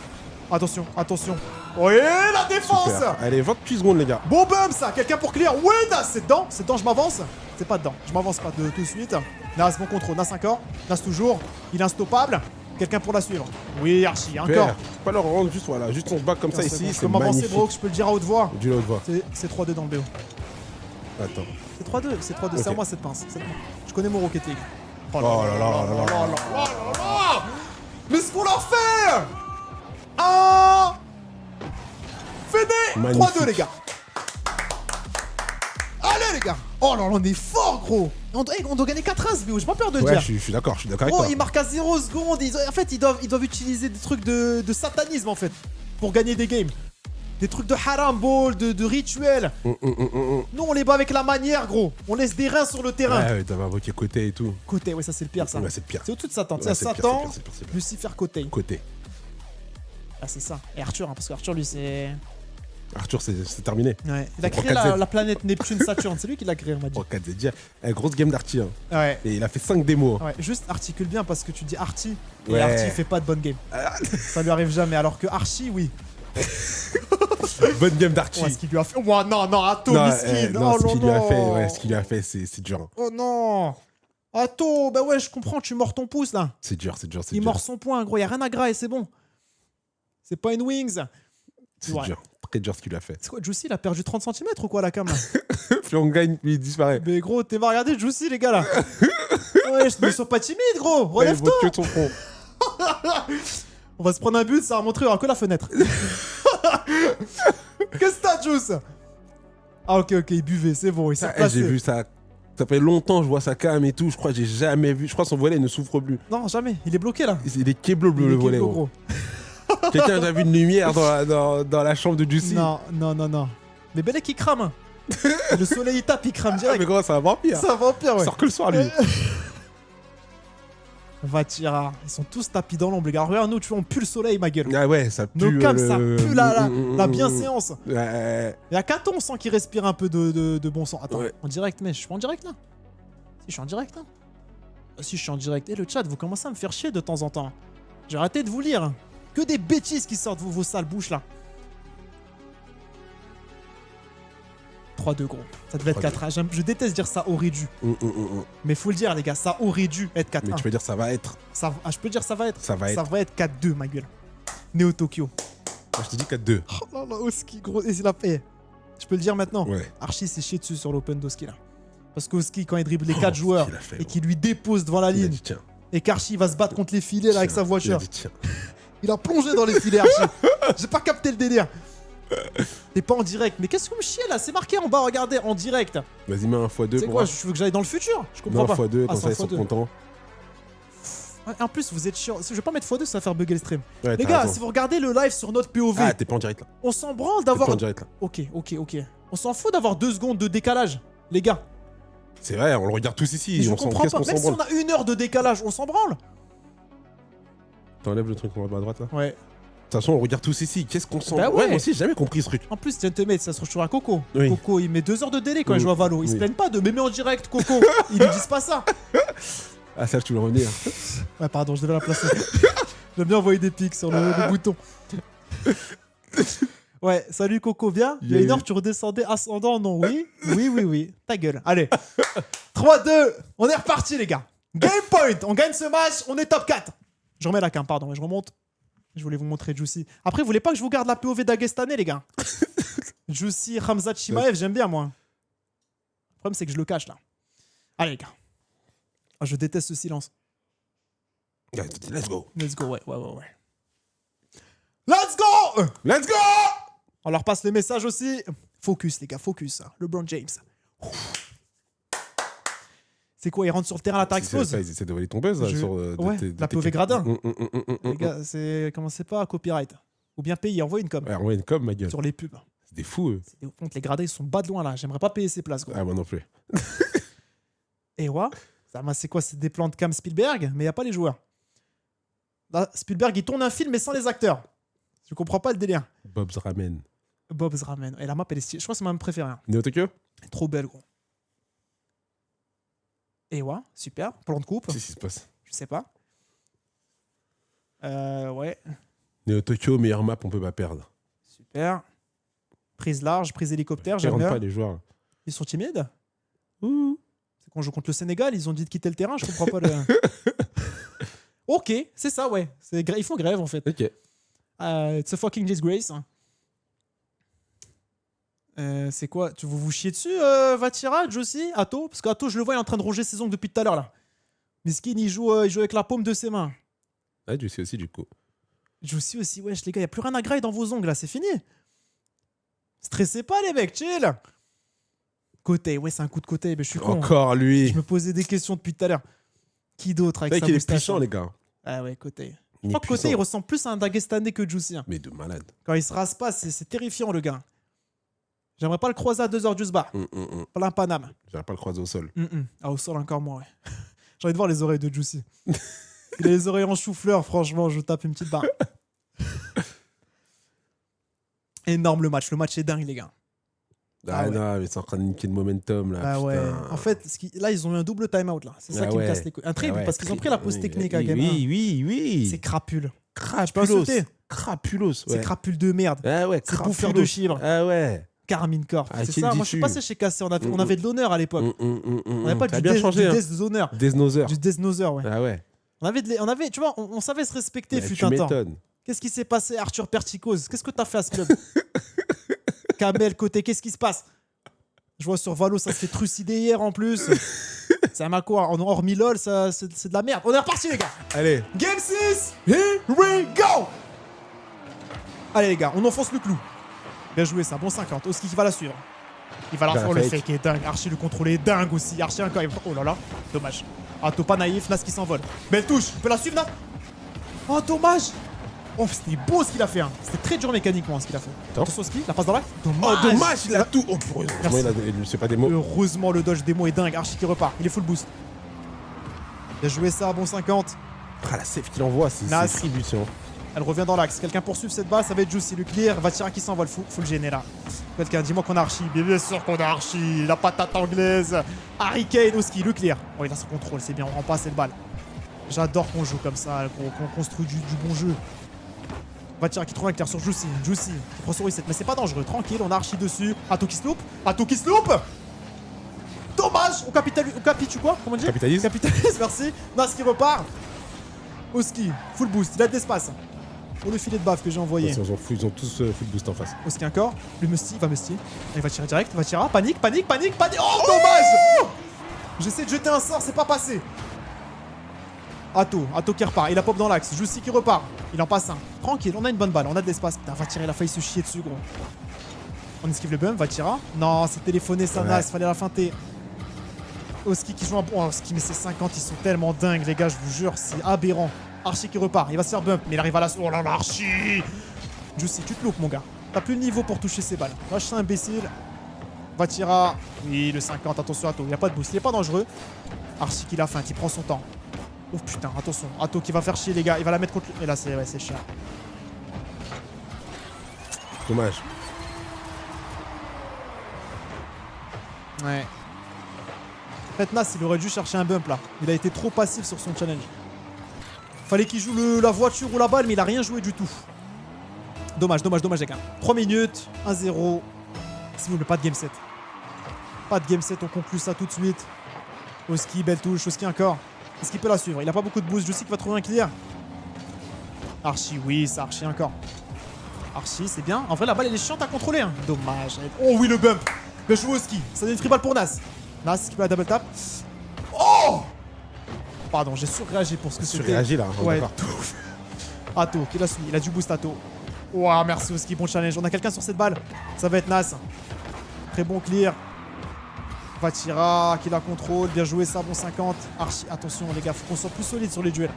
Attention, attention. Oui, la défense. Super. Allez, 28 secondes, les gars. Bon bum ça, quelqu'un pour clear. Ouais, Nas, c'est dedans, je m'avance. C'est pas dedans, je m'avance pas de tout de suite. Nas, bon contrôle, Nas encore. Nas toujours, il est instoppable. Quelqu'un pour la suivre. Oui, Archie, encore. Super. Pas leur rendre juste, voilà, juste on se bat comme ça Bon, ici, bon. Je c'est peux m'avancer, magnifique. bro, je peux le dire à haute voix. Du haute voix. C'est 3-2 dans le BO. Attends. C'est 3-2, c'est 3-2, c'est à Ok. moi cette pince. c'est à moi. Je connais mon Rocket League. Oh là là. Mais ce qu'on leur fait Ah Fédé Magnifique. 3-2 les gars. Allez les gars. Oh là là, on est fort gros. On doit gagner 4-1 ce BO, j'ai pas peur de le Ouais, dire. je suis d'accord avec Oh, toi. ils marquent à 0 secondes. En fait, ils doivent utiliser des trucs de satanisme en fait pour gagner des games. Des trucs de haram ball, de rituels. Nous, on les bat avec la manière, gros. On laisse des reins sur le terrain. Ouais, t'avais invoqué côté et tout. Côté, ouais, ça c'est le pire, ça. Ouais, c'est le pire. C'est au-dessus de Satan. Ouais, Tu sais, c'est le pire, Satan, c'est le pire. Lucifer côté. Côté. Ah, c'est ça. Et Arthur, hein, parce qu'Arthur, lui, c'est. Arthur, c'est terminé. Ouais. Il a C'est créé 3-4Z. la planète Neptune-Saturne. C'est lui qui l'a créé, on m'a dit. Oh, 4 Z. Grosse game d'Arty. Hein. Ouais. Et il a fait 5 démos. Ouais, juste articule bien parce que tu dis Arty et Ouais. Arty fait pas de bonne game. Ça lui arrive jamais. Alors que Archie, oui. Bonne game d'Arty. Ouais, ce qu'il lui a fait. Oh, non, Atto, miskin. non, Oh ce là qu'il lui a là. fait, ouais, ce qu'il lui a fait, c'est dur. Hein. Oh non. Atto, bah ouais, je comprends, tu mords ton pouce là. C'est dur. Il mord son poing, gros, y a rien à grailler, c'est bon. C'est pas une wings. C'est Ouais. dur. Très dur ce qu'il a fait. C'est quoi, Juicy, il a perdu 30 cm ou quoi la cam là? Puis on gagne, puis il disparaît. Mais gros, t'es pas regardé Juicy les gars là. Ouais, ne sois pas timide gros, Ouais, il relève-toi. vaut que ton front. On va se prendre un but, ça va montrer, il y aura que la fenêtre. Qu'est-ce que t'as, Juice? Ah ok, il buvait, c'est bon, il s'est J'ai vu ça. Ça fait longtemps, je vois sa cam et tout. Je crois que j'ai jamais vu. Je crois que son volet ne souffre plus. Non, jamais, il est bloqué là. Il est keblo bleu Il le est volet. keblo, Gros. gros. Quelqu'un a déjà vu une lumière dans la chambre de Juicy. Non. Mais Belek qui crame. Hein. Le soleil il tape, il crame Ah, direct. mais gros, c'est un vampire. C'est un vampire, Il ouais. sort que le soir, lui. Va tirer. Ils sont tous tapis dans l'ombre, les gars. Regarde, nous, tu vois, on pue le soleil, ma gueule. Ah ouais, ça pue. Nos cams, ça pue la bienséance. Ouais. Il y a Katon, on sent qu'il respire un peu de bon sang. Attends, Ouais. en direct, mais je suis pas en direct là. Si, je suis en direct là. Ah, si, je suis en direct. Et le chat, vous commencez à me faire chier de temps en temps. J'ai arrêté de vous lire. Que des bêtises qui sortent de vos sales bouches là. 3-2 gros. Ça devait être 3-2. 4-1. Je déteste dire ça aurait dû. Mais faut le dire les gars, ça aurait dû être 4-1. Mais tu veux dire, ça va être. Je peux dire ça va être. Ça va être. Ça va être 4-2 ma gueule. Néo Tokyo. Moi, je te dis 4-2. Oh là là, Oski gros. Et c'est la paix. Je peux le dire maintenant. Ouais. Archie s'est chié dessus sur l'open d'Oski là. Parce qu'Oski quand il dribble les 4 Oh, ce joueurs qu'il a fait, et gros. qu'il lui dépose devant la Il a ligne dit, tiens. et qu'Archie va se battre contre les filets là avec sa voiture. Il a dit, tiens. Il a plongé dans les filets Archie. J'ai pas capté le délire. T'es pas en direct. Mais qu'est-ce que vous me chiez là? C'est marqué en bas, regardez, en direct. Vas-y, mets un x2 C'est pour quoi? voir. Je veux que j'aille dans le futur? Je Mets comprends un pas. x2, Ah, comme c'est ça, un ils sont x2. contents. Ouais, en plus, vous êtes chiant. Je vais pas mettre x2, ça va faire bugger le stream. Ouais, Les t'as gars, raison. si vous regardez le live sur notre POV, Ah, t'es pas en direct là. on s'en branle T'es pas d'avoir. en direct là. Ok. On s'en fout d'avoir 2 secondes de décalage, les gars. C'est vrai, on le regarde tous Mais ici. je On s'en comprends qu'est-ce pas. qu'on Même s'en si branle. on a 1 heure de décalage, on s'en branle. T'enlèves le truc en bas à droite là. De Ouais. toute façon, on regarde tous ici. Qu'est-ce qu'on s'en Bah branle? ouais. Ouais, moi aussi, j'ai jamais compris ce truc. En plus, Gentleman, ça se retrouve à Coco. Oui. Coco, il met 2 heures de délai quand il Oui. joue à Valo. Ils se Oui. plaignent pas de mais en direct, Coco. Ils lui disent pas ça. Ah, ça, tu veux revenir. Ouais, pardon, je devais la placer. J'aime bien envoyer des pics sur le bouton. Ouais, salut Coco, viens. Il y a une heure, tu redescendais ascendant, non? Oui. Ta gueule. Allez. 3-2. On est reparti, les gars. Game point. On gagne ce match. On est top 4. Je remets la cam, pardon. Je remonte. Je voulais vous montrer Juicy. Après, vous voulez pas que je vous garde la POV d'Agestanais, les gars? Juicy, Hamza Chimaev, j'aime bien, moi. Le problème, c'est que je le cache, là. Allez, les gars. Ah, je déteste ce silence. Let's go. Let's go, ouais. Let's go! Let's go! On leur passe les messages aussi. Focus, les gars, focus. LeBron James. C'est quoi, ils rentrent sur le terrain, la Terre explose? Ils essaient de voler ton buzz là, Je- sur. ouais, la POV gradin. Les Les gars, c'est... Commencez pas à copyright. Ou bien payer, envoie une com. Ouais, ouais, une com, ma gueule. Sur les pubs. C'est des fous, eux. C'est des comptes, les gradins, ils sont bas de loin, là. J'aimerais pas payer ces places, gros. Ah, moi non plus. Et ouais, c'est quoi? C'est des plans de cam Spielberg, mais il a pas les joueurs. Là, Spielberg, il tourne un film, mais sans les acteurs. Je comprends pas le délire. Bob's Ramen. Bob's Ramen. Et la map, elle est stylée. Je crois que c'est ma même préférée. Hein. Neo Tokyo? Elle est trop belle, gros. Et ouais, super. Plan de coupe. Qu'est-ce qui se passe? Je sais pas. Ouais. Néo Tokyo, meilleure map, on peut pas perdre. Super. Prise large, prise hélicoptère, Ils j'aime rentrent bien. pas les joueurs. Là. Ils sont timides. Ouh. C'est qu'on joue contre le Sénégal, ils ont dit de quitter le terrain, je comprends pas le... Ok, c'est ça, ouais. Ils font grève, en fait. Ok. It's a fucking disgrace. C'est quoi? Tu vous chier dessus, Vatira, Josie, Atto? Parce qu'Atto, je le vois, il est en train de ronger ses ongles depuis tout à l'heure, là. Miskin, il joue avec la paume de ses mains. Ah, tu sais aussi, du coup. Josie aussi, wesh, les gars, il a plus rien à grailler dans vos ongles, là, c'est fini. Stressez pas, les mecs, chill. Côté, ouais, c'est un coup de côté, mais je suis con. Encore lui. Je me posais des questions depuis tout à l'heure. Qui d'autre avec C'est sa vrai qu'il est moustache, puissant, hein. les gars. Ah ouais, côté. Je Il est crois que côté, puissant. il ressemble plus à un Dagestanais que Juicy. Mais de malade. Quand il se rase pas, c'est terrifiant, le gars. J'aimerais pas le croiser à 2h du bar. Plein Paname. J'arrive pas à le croiser au sol. Ah, au sol, encore moins, ouais. J'ai envie de voir les oreilles de Juicy. Il a les oreilles en chou-fleur, franchement, je tape une petite barre. Énorme le match est dingue, les gars. Ah, ouais. non, mais c'est en train de niquer le momentum, là. Ah putain. ouais. En fait, là, ils ont eu un double time-out, là. C'est ça Ah qui me ouais. casse les couilles. Un triple, Ah ouais, parce qu'ils ont pris la pause technique à oui, Game 1. oui. C'est crapule. Crapulos. insulter. Crapulos, ouais. C'est crapule de merde. Ah ouais, C'est bouffeur de chibre. Ah ouais. Carmine Corp. Ah, C'est qui ça. le Moi, je suis dis-tu passé chez Cassé. On avait de l'honneur à l'époque. On n'avait pas Ça a du bien changé, hein. Death Desnozer. Du Desnozer, ouais. Ah ouais. On avait, tu vois, on savait se respecter, Ouais, fut tu un temps. m'étonnes. Qu'est-ce qui s'est passé, Arthur Perticose? Qu'est-ce que t'as fait à ce club? Kamel, côté, qu'est-ce qui se passe? Je vois sur Valo, ça se fait trucider hier en plus. C'est un quoi? Hormis LOL, c'est de la merde. On est reparti, les gars. Allez. Game 6, here we go. Allez, les gars, on enfonce le clou. Bien joué, ça. Bon 50. Oski qui va la suivre. Il va la faire. Le fake est dingue. Archie, le contrôle est dingue aussi. Archie encore. Oh là là. Dommage. Atto pas naïf. Nas qui s'envole. Belle touche. Tu peux la suivre, Nas? Oh, dommage. Oh, c'était beau ce qu'il a fait. Hein. C'était très dur mécaniquement ce qu'il a fait. Attention, Oski. La passe dans l'axe. Oh, dommage, il a tout. Oh, pour Merci. c'est pas des mots. Heureusement, le dodge démo est dingue. Archie qui repart. Il est full boost. Bien joué, ça. Bon 50. Ah, la save qu'il envoie, c'est Nas. tribution. Elle revient dans l'axe. Quelqu'un poursuit cette balle, ça va être Juicy. Le clear, Vatira qui s'envole. Full gêné là. Quelqu'un, dis-moi qu'on a Archie. Bien sûr qu'on a Archie. La patate anglaise. Harry Kane, Oski, le clear. Oh, il a son contrôle, c'est bien. On rend pas cette balle. J'adore qu'on joue comme ça, qu'on construit du bon jeu. Vatira qui trouve un clear sur Juicy. Juicy qui prend sur reset. Mais c'est pas dangereux. Tranquille, on a Archie dessus. Atto qui se loupe. Atto qui se loupe. Dommage. On capitule quoi? Comment on dit? Capitalise. Capitalise, merci. Nas qui repart. Oski, full boost. Il a de l'espace. Pour le filet de baffe que j'ai envoyé. Ils ont tous full boost en face. Oski encore. Le Musty, va Musty. Il va tirer direct, Panique. Oh, dommage. J'essaie de jeter un sort, c'est pas passé. Atto qui repart. Il a pop dans l'axe. Juicy qui repart. Il en passe un. Tranquille, on a une bonne balle, on a de l'espace. Putain, Vatira, il a failli se chier dessus, gros. On esquive le bump, Vatira. Non, c'est téléphoné, ça Nas, fallait la feinter. Oski qui joue un bon. Oski, mais ces 50, ils sont tellement dingues, les gars, je vous jure, c'est aberrant. Archie qui repart, il va se faire bump, mais il arrive à la. Oh là là, Archie! Juicy, tu te loupes, mon gars. T'as plus le niveau pour toucher ces balles. Lâche ça, imbécile. Vatira. Oui, le 50, attention, Atto. Il n'y a pas de boost, il est pas dangereux. Archie qui la feinte, il prend son temps. Oh putain, attention. Atto qui va faire chier, les gars. Il va la mettre contre. Et là, c'est chiant. Dommage. Ouais. En fait, Nas, il aurait dû chercher un bump là. Il a été trop passif sur son challenge. Fallait qu'il joue la voiture ou la balle, mais il a rien joué du tout. Dommage, les gars. 3 minutes, 1-0. S'il vous plaît, pas de game set. Pas de game set, on conclut ça tout de suite. Oski, belle touche. Oski encore. Est-ce qu'il peut la suivre? Il a pas beaucoup de boost. Je sais qu'il va trouver un clear. Archie, oui, ça Archie encore. Archie, c'est bien. En vrai, la balle, elle est chiante à contrôler. Hein. Dommage. Oh oui, le bump. Bien joué, Oski. Ça donne une free ball pour Nas. Nas qui peut la double tap. Oh! Pardon, j'ai surréagi pour ce que c'était. Surréagi là, Ouais. d'accord. Atto qui la suit. Il a du boost, Atto. Ouah, merci Oski, bon challenge. On a quelqu'un sur cette balle. Ça va être Nas. Très bon clear. Vatira qui la contrôle. Bien joué, ça, bon 50. Archie, attention les gars, faut qu'on soit plus solide sur les duels.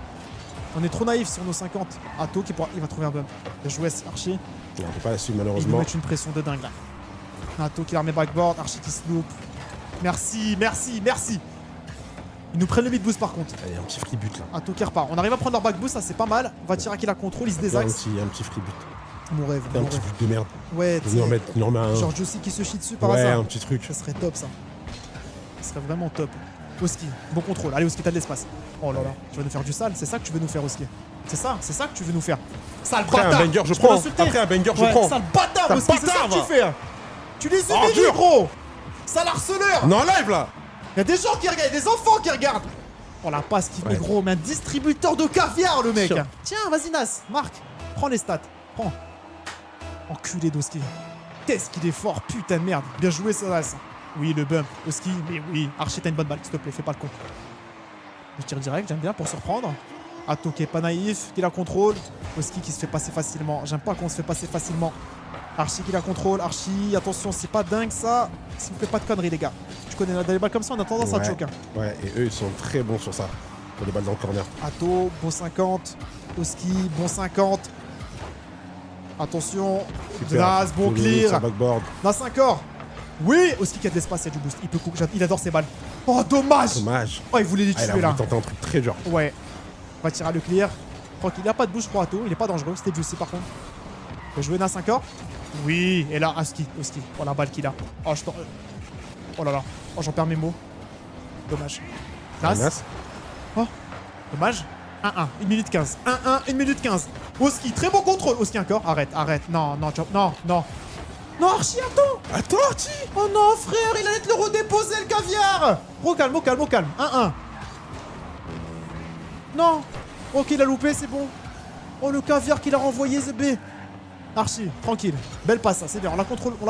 On est trop naïf sur nos 50. Atto il va trouver un bump. Bien joué, Archie. On peut pas la suivre Ils nous malheureusement. mettent une pression de dingue là. Atto qui la remet backboard. Archie qui se loupe. Merci. Ils nous prennent le mid boost par contre. Il y a un petit free but là. Atto qui repart. On arrive à prendre leur back boost, ça c'est pas mal. Vatira qui la contrôle, il se Il y a désaxe. un petit free but. Mon rêve. Un petit but de merde. Ouais, Ils nous remettent un. genre Josie qui se chie dessus par Ouais, hasard. un petit truc. Ça serait top ça. Ça serait vraiment top. Oski, bon contrôle. Allez, Oski, t'as de l'espace. Oh là là, tu vas nous faire du sale. C'est ça que tu veux nous faire, Oski. C'est ça que tu veux nous faire. Sale Après bâtard. un banger, je Tu peux prends. l'insulter. Après un banger, je Ouais, prends. sale bâtard, Sale Oski, c'est ça bâtard, que tu va. fais. Tu les Oh, humilis, dur. gros. Sale harceleur. On est en live là. Il y a des gens qui regardent, il y a des enfants qui regardent. Oh la passe qui fait Ouais. gros, mais un distributeur de caviar le mec. Tiens. Tiens, vas-y Nas, marque. Prends les stats. Prends. Enculé d'Oski. Qu'est-ce qu'il est fort, putain de merde. Bien joué ça Nas. Oui, le bump. Oski, mais oui. Archie, t'as une bonne balle, s'il te plaît, fais pas le con. Je tire direct, j'aime bien pour surprendre. Atto qui est pas naïf, qui la contrôle. Oski qui se fait passer facilement. J'aime pas qu'on se fait passer facilement. Archie qui la contrôle. Archie, attention, c'est pas dingue ça. S'il vous plaît, pas de conneries, les gars. Tu connais des balles comme ça, on a tendance à Ouais. choquer. Ouais, et eux, ils sont très bons sur ça. Pour les balles dans le corner. Atto, bon 50. Oski, bon 50. Attention. Super. Nas, bon Joli, sur clear. backboard. Nas encore. Oui, Oski qui a de l'espace, il y a du boost. Il peut il adore ses balles. Oh, dommage. Dommage. Oh, il voulait les Ah, il a tuer voulu là. tenter un truc très dur. Ouais. On va tirer à le clear. Tranquille, il a pas de bouche pour Atto. Il est pas dangereux. C'était juicy par contre. Faut jouer Nas encore. Oui, et là, Oski. Oh, la balle qu'il a. Oh, oh là là. Oh, j'en perds mes mots. Dommage. Nas. Nas. Oh, dommage. 1-1, 1 minute 15. 1-1, 1 minute 15. Oski, très bon contrôle. Oski encore. Arrête. Non, non. Non, Archie, attends. Attends, Archie. Oh non, frère, il allait te le redéposer, le caviar. Au calme. 1-1. Non. Ok, il a loupé, c'est bon. Oh, le caviar qu'il a renvoyé, ZB. Archie, tranquille. Belle passe, ça, c'est bien. On la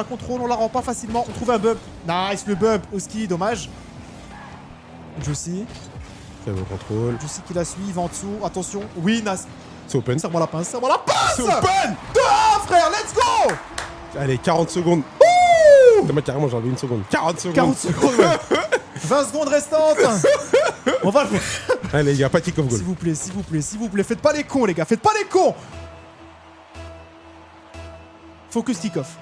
contrôle, on la rend pas facilement. On trouve un bump. Nice, le bump. Oski, dommage. Juicy qui la suit, il va en dessous. Attention. Oui, Nas. C'est open. Serre-moi la pince. C'est open. 2-1, frère, let's go. Allez, 40 secondes. Moi, carrément, j'ai enlevé une seconde. 40 secondes. 40 secondes, ouais. 20 secondes restantes. On va le faire. Allez, les gars, pas kick-off goal. S'il vous plaît. Faites pas les cons, les gars. Faites pas les cons. Focus kick-off.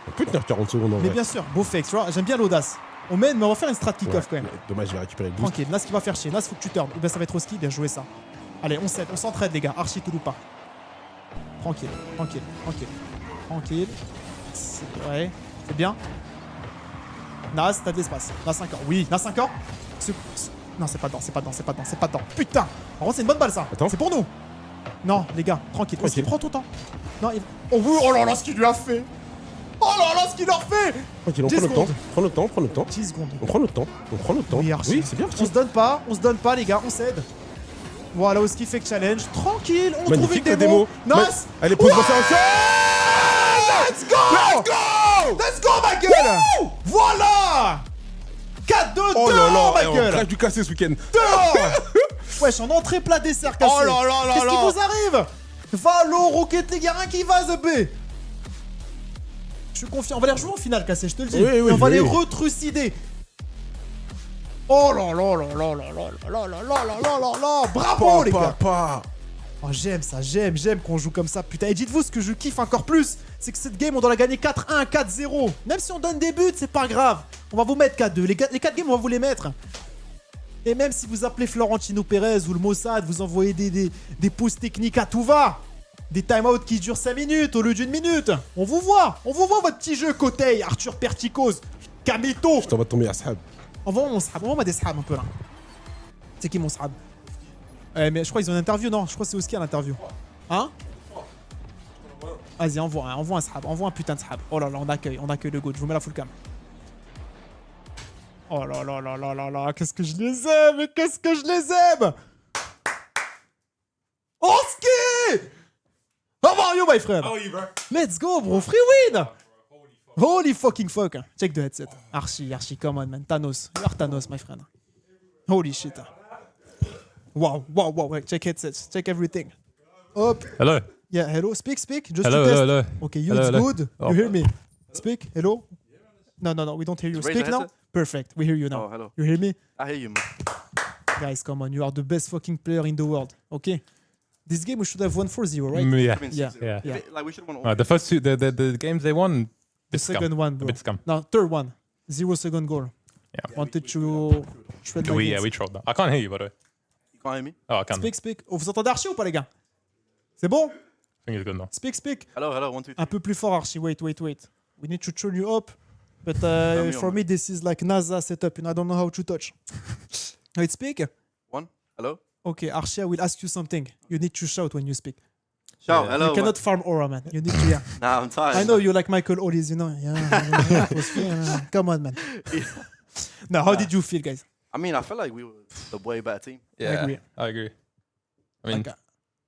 On peut tenir 40 secondes en Mais vrai. bien sûr, beau fake, tu vois. J'aime bien l'audace. On mène, mais on va faire une strat kick-off quand même. mais dommage, je vais récupérer le boost. Tranquille, Nas qui va faire chier. Nas, faut que tu turnes. Et ben ça va être Oski, bien joué ça. Allez, on s'aide, on s'entraide, les gars. Archie, tout ou pas. Tranquille. Ouais, c'est bien. Nas, t'as de l'espace. Nas encore. Oui, Nas encore. Non, c'est pas dedans. Putain. En vrai, c'est une bonne balle, ça. Attends. C'est pour nous. Non, les gars, tranquille. Oski, Tranquille. prends ton temps. Non, oh oui, oh là là, ce qu'il lui a fait. Oh là là, ce qu'il leur fait. Tranquille, on 10 prend notre temps. Prends notre temps. 10 secondes. On prend notre temps. Oui, Archie. Oui, c'est bien, On Archie. se donne pas, les gars, on cède. Voilà, Oski fait challenge. Tranquille, on trouve une Magnifique la démo. démo. Nas. Allez, pose-moi ça Let's go! Let's go, ma gueule! Voilà! 4-2 Oh là dehors, là, ma on gueule! crache du cassé ce week-end. Dehors! Wesh, en entrée plat dessert cassé. Oh là là là Qu'est-ce qui là. vous arrive? Valo, Rocket League, y'a rien qui va, The B. Je suis confiant. On va les rejouer en finale, cassé, je te le dis. Oui, Et on va les oui. retrucider. Oh là là là là là là là là là là là là là. Bravo, les gars! Papa. Oh, j'aime ça, j'aime qu'on joue comme ça. Putain, et dites-vous ce que je kiffe encore plus, c'est que cette game, on doit la gagner 4-1, 4-0. Même si on donne des buts, c'est pas grave. On va vous mettre 4-2. Les 4 games, on va vous les mettre. Et même si vous appelez Florentino Pérez ou le Mossad, vous envoyez des pauses techniques à tout va. Des time-out qui durent 5 minutes au lieu d'1 minute. On vous voit votre petit jeu, Kotei, Arthur Perticos, Kamito. Je t'envoie tomber à Sahab. Envoie-moi mon sahab, envoie-moi des sahabs un peu là. C'est qui mon sahab? Mais je crois qu'ils ont une interview, non? Je crois que c'est Oski à l'interview. Hein? Vas-y, envoie un sahab, envoie un putain de sahab. Oh là là, on accueille le goat, je vous mets la full cam. Oh là là là là là là, qu'est-ce que je les aime, Oski! How are you, my friend? How are you, bro? Let's go, bro, free win! Holy fucking fuck. Check the headset. Archie, come on, man. Thanos. You are Thanos, my friend. Holy shit. Wow. Wait, check headsets. Check everything. Up. Hello. Yeah, hello. Speak. Just Hello, to test. hello. Okay, you, Hello, it's hello. good. Oh. You hear me? Speak. Hello. No, we don't hear you. Raise Speak the now. headset. Perfect. We hear you now. Oh, hello. You hear me? I hear you, man. Guys, come on. You are the best fucking player in the world. Okay? This game we should have won 4-0, right? Yeah. I mean, Yeah. 6-0. Yeah. Yeah. Like we should have won all. The first two, the games they won. The second one, A bro. bit scum. No, third one. 0 second goal. Yeah. Wanted to shred my We wings. we trolled that. I can't hear you, by the way. You can't hear me? Oh, I can. Speak. Oh, vous entendez Archie ou pas, les gars? C'est bon? I think it's good now. Speak. Hello, 1, 2, 3. Un peu plus fort, Archie. Wait. We need to turn you up. But me for on. me, this is like NASA setup, and I don't know how to touch. Wait, speak. One. Hello. Okay, Archia will ask you something. You need to shout when you speak. Shout. Yeah. Hello. You cannot farm aura, man. You need to, yeah. Nah, I'm tired. I know you like Michael Ollis, you know. Yeah, it was fun. Come on, man. Now, how did you feel, guys? I mean, I feel like we were the way better team. Yeah, agree. I agree. I mean, Like,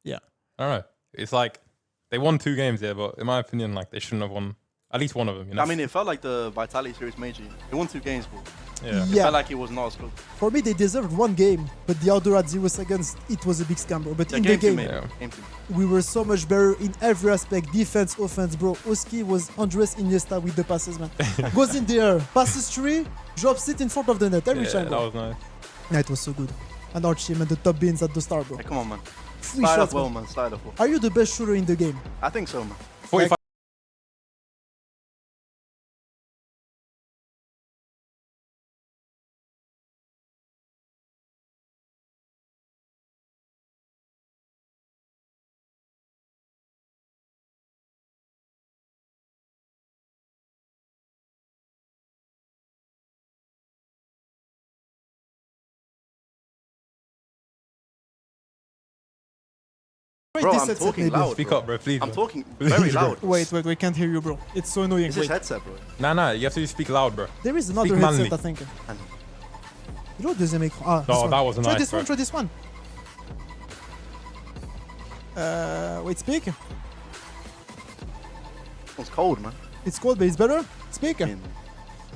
yeah. I don't know. It's like they won 2 games there, but in my opinion, like they shouldn't have won at least one of them. You know? I mean, it felt like the Vitality Series major. They won 2 games, but yeah. it Yeah. felt like it was not as close. For me, they deserved 1 game, but the other at 0 seconds, it was a big scam, bro. But Yeah, in the game to game, me. Yeah. Game to me. we were so much better in every aspect. Defense, offense, bro. Oski was Andres Iniesta with the passes, man. Goes in the air, passes 3, drops it in front of the net every Yeah, time, that bro. was nice. Yeah, it was so good. And Archie, man, the top bins at the start, bro. Hey, come on, man. 3 Slide shots, up well, man. man. Slide up well. Are you the best shooter in the game? I think so, man. 45. Bro, I'm 17 talking maybe. loud. Speak bro. up, bro. Please. I'm bro. talking very loud. Wait, we can't hear you, bro. It's so annoying. It's his Wait. headset, bro. Nah. You have to speak loud, bro. There is another Speak headset, manly. I think. And You know, deuxième écran. Ah, No, this one. that was Try nice, this bro. one, try this one. Wait, speak. it's cold, man. It's cold, but it's better. Speak. I mean,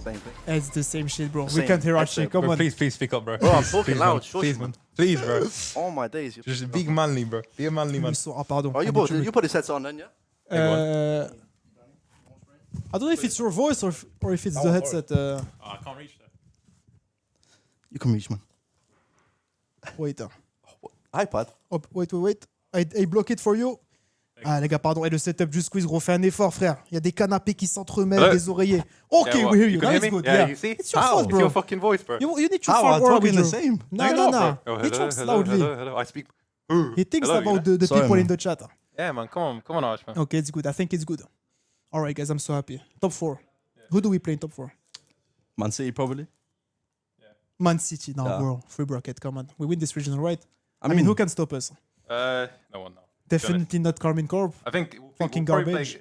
same thing. It's the same shit, bro. We Same can't hear our headset, shit. Come Bro, on. please speak up, bro. Bro, I'm Please, talking please, loud. man. Shush, Please, man. man. Please, bro. All my days. You're Just talking big loud. manly, bro. Be a manly man. So, pardon. Oh, I you need to put his headset on then, yeah? I don't know if it's your voice or if it's the headset. Oh, I can't reach that. You can reach, man. Wait. iPad. Hop, wait. I block it for you. Ah, les gars, pardon. Et le setup du squeeze, gros, fais un effort, frère. Il y a des canapés qui s'entremêlent, Hello? des oreillers. Okay, Yeah, what? we hear you. can Now hear it's me? good. Yeah, you see? It's your How? fault, It's bro. your fucking voice, bro. You need to How? farm I'm aura talking with the you. same. No, Take it no, off, no. bro. Oh, He hello, talks hello, loudly. hello. I speak. He thinks Hello, about you know? the Sorry, people man. in the chat. Yeah, man. Come on, Arch, man. Okay, it's good. I think it's good. All right, guys, I'm so happy. Top 4. Who do we play in top 4? Man City, probably. Man City. No, Yeah. bro. Free bracket. Come on. We win this regional, right? I I mean, mean, who can stop us? No one, no. Definitely not Carmine Corp. I think Fucking we'll probably garbage.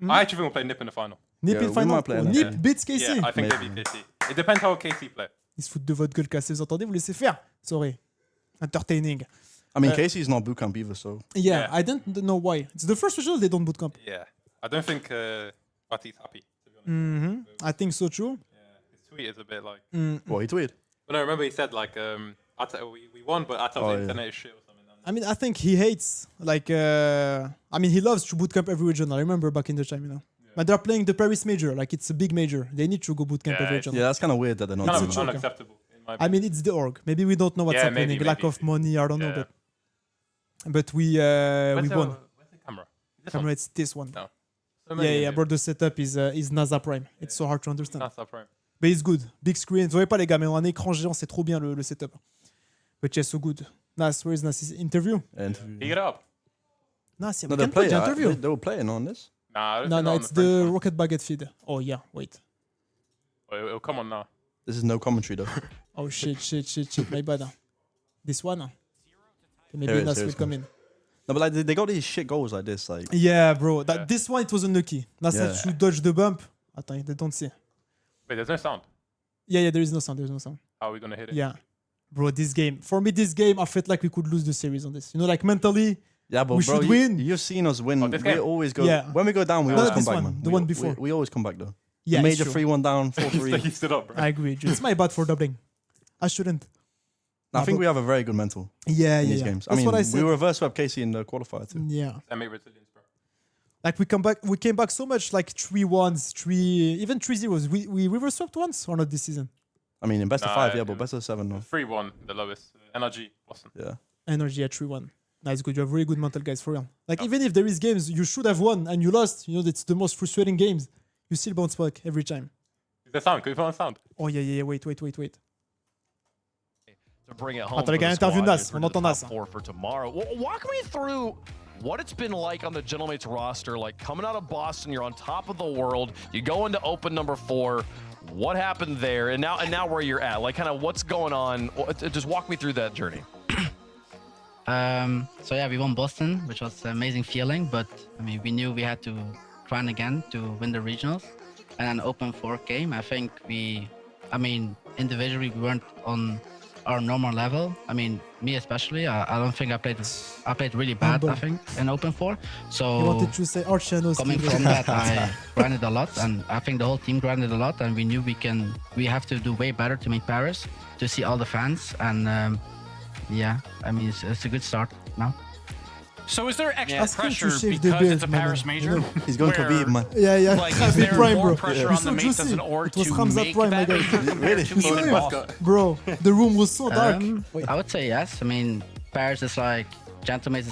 I actually think we'll play Nip in the final. Nip Yeah, in we final. might play Oh, that. Nip Yeah. beats KC. Yeah, I think Maybe. they'll beat KC. It depends how KC play. Ils se foutent de votre gueule cassée, vous entendez? Vous laissez faire. Sorry. Entertaining. I mean, Uh, Casey's not bootcamp either, so Yeah, Yeah. I don't know why. It's the first regional they don't bootcamp. Yeah. I don't think Bati's happy, to be honest. I think so too. Yeah. His tweet is a bit like... what he tweeted. But no, remember he said like, we won, but I thought Oh, the yeah. internet is shit or something. I mean, I think he hates, like, I mean, he loves to bootcamp every regional. I remember back in the time, you know. But they're playing the Paris major, like it's a big major. They need to go bootcamp Yeah, every it's- regional. Yeah, that's kind of weird that they're not Kind doing of that. joke. unacceptable, in my I opinion. mean, it's the org. Maybe we don't know what's Yeah, happening. maybe, Lack of money, I don't know. Yeah. But we Where's won. the camera? This Camera, one? it's this one. No. So Yeah, many yeah, of bro. The setup is NASA Prime. It's so hard to it. understand. That's our prime. But it's good. Big screen. Vous voyez pas, les gars, mais un écran géant, c'est trop bien le setup. But yeah, so good. Nas, where is Nas' interview? And Can you get it up? Nas, yeah, no, we they're can put playing. the interview. They were playing on this. Nah, I don't No, think no, on it's French the one. Rocket Baguette feed. Oh, yeah, wait. Oh, it'll come on now. This is no commentary though. Oh, shit. My bad. This one. Okay, maybe Here it is, Nas here will it come in. No, but like they got these shit goals like this. Like Yeah, bro. Yeah. This one, it was unlucky. Nas had Yeah. to dodge the bump. Attends, they don't see. Wait, there's no sound. Yeah, there is no sound. How are we gonna hit it? Yeah. Bro, this game. For me, this game, I felt like we could lose the series on this. You know, like mentally. yeah, but We bro, should win. You've seen us win. Oh, this We game? always go. Yeah. When we go down, we No, always this come back, one, man. the We- one before. We always come back though. Yeah, We it's made a true. 3-1 down, It's like 4-3. he stood up, bro. I agree. It's my bad for doubling. I shouldn't. I think but- we have a very good mental Yeah, in yeah. these yeah. games. That's I mean, what I said. we reverse swept Casey in the qualifier too. Yeah. And make resilience, bro. Like we came back so much, like 3-1s, even 3-0s. We reverse swept once or not this season? I mean, in best of Nah, 5, yeah, it but was- best of 7, no. 3-1, the lowest. NRG, Boston. Yeah. Energy at 3-1. Nice, good. You have really good mental, guys, for real. Like, even if there is games you should have won and you lost, you know, it's the most frustrating games. You still bounce back every time. Is there sound? Can we put on sound? Oh, yeah. Wait. To bring it home. Attends, les for gars, the interview squad Nas. here On for entend the Nas. top 4 for tomorrow. Walk me through what it's been like on the Gentlemates roster. Like coming out of Boston, you're on top of the world. You go into open number 4. What happened there, and now where you're at? Like, kind of what's going on? Just walk me through that journey. So yeah, we won Boston, which was an amazing feeling. But I mean, we knew we had to grind again to win the regionals, and an open 4 game. I think individually we weren't on our normal level. I mean, me especially. I don't think I played really bad. I think in open 4. So You wanted to say Archano. coming from that, I grinded a lot, and I think the whole team grinded a lot, and we knew we have to do way better to make Paris, to see all the fans, and yeah, I mean it's a good start now. So is there extra Ask him to pressure shave the because beard, it's a man. Paris major? You know. He's going to Where- be, man. Yeah. Like, is Khabib there Prime, more bro. pressure You're on the so mates as juicy. an org It was to Hamza make Prime, my that guy. compared to You being saw in it? Boston? Bro, the room was so dark. I would say yes. I mean, Paris is like Gentlemates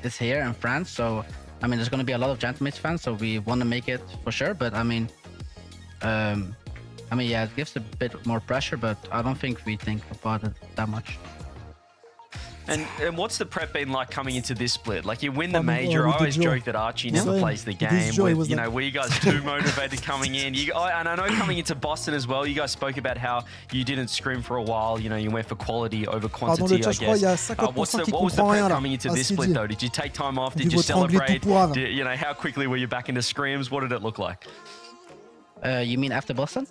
is here in France, so I mean there's going to be a lot of Gentlemates fans, so we want to make it for sure. But I mean, yeah, it gives a bit more pressure, but I don't think we think about it that much. And what's the prep been like coming into this split? Like, you win the Oh, major. I with the always joy. joke that Archie never Same. plays the With his game. joy With, was you like- know, were you guys too motivated coming in? And I know coming into Boston as well, you guys spoke about how you didn't scrim for a while. You know, you went for quality over Pardon quantity, le I chat, je crois, il y a guess. 50% qui What was the comprend prep rien là. coming into à this ce qu'il split, dit. though? Did you take time off? Il Did dit you votre anglais celebrate? tout pourrave. You know, how quickly were you back into scrims? What did it look like? You mean after Boston?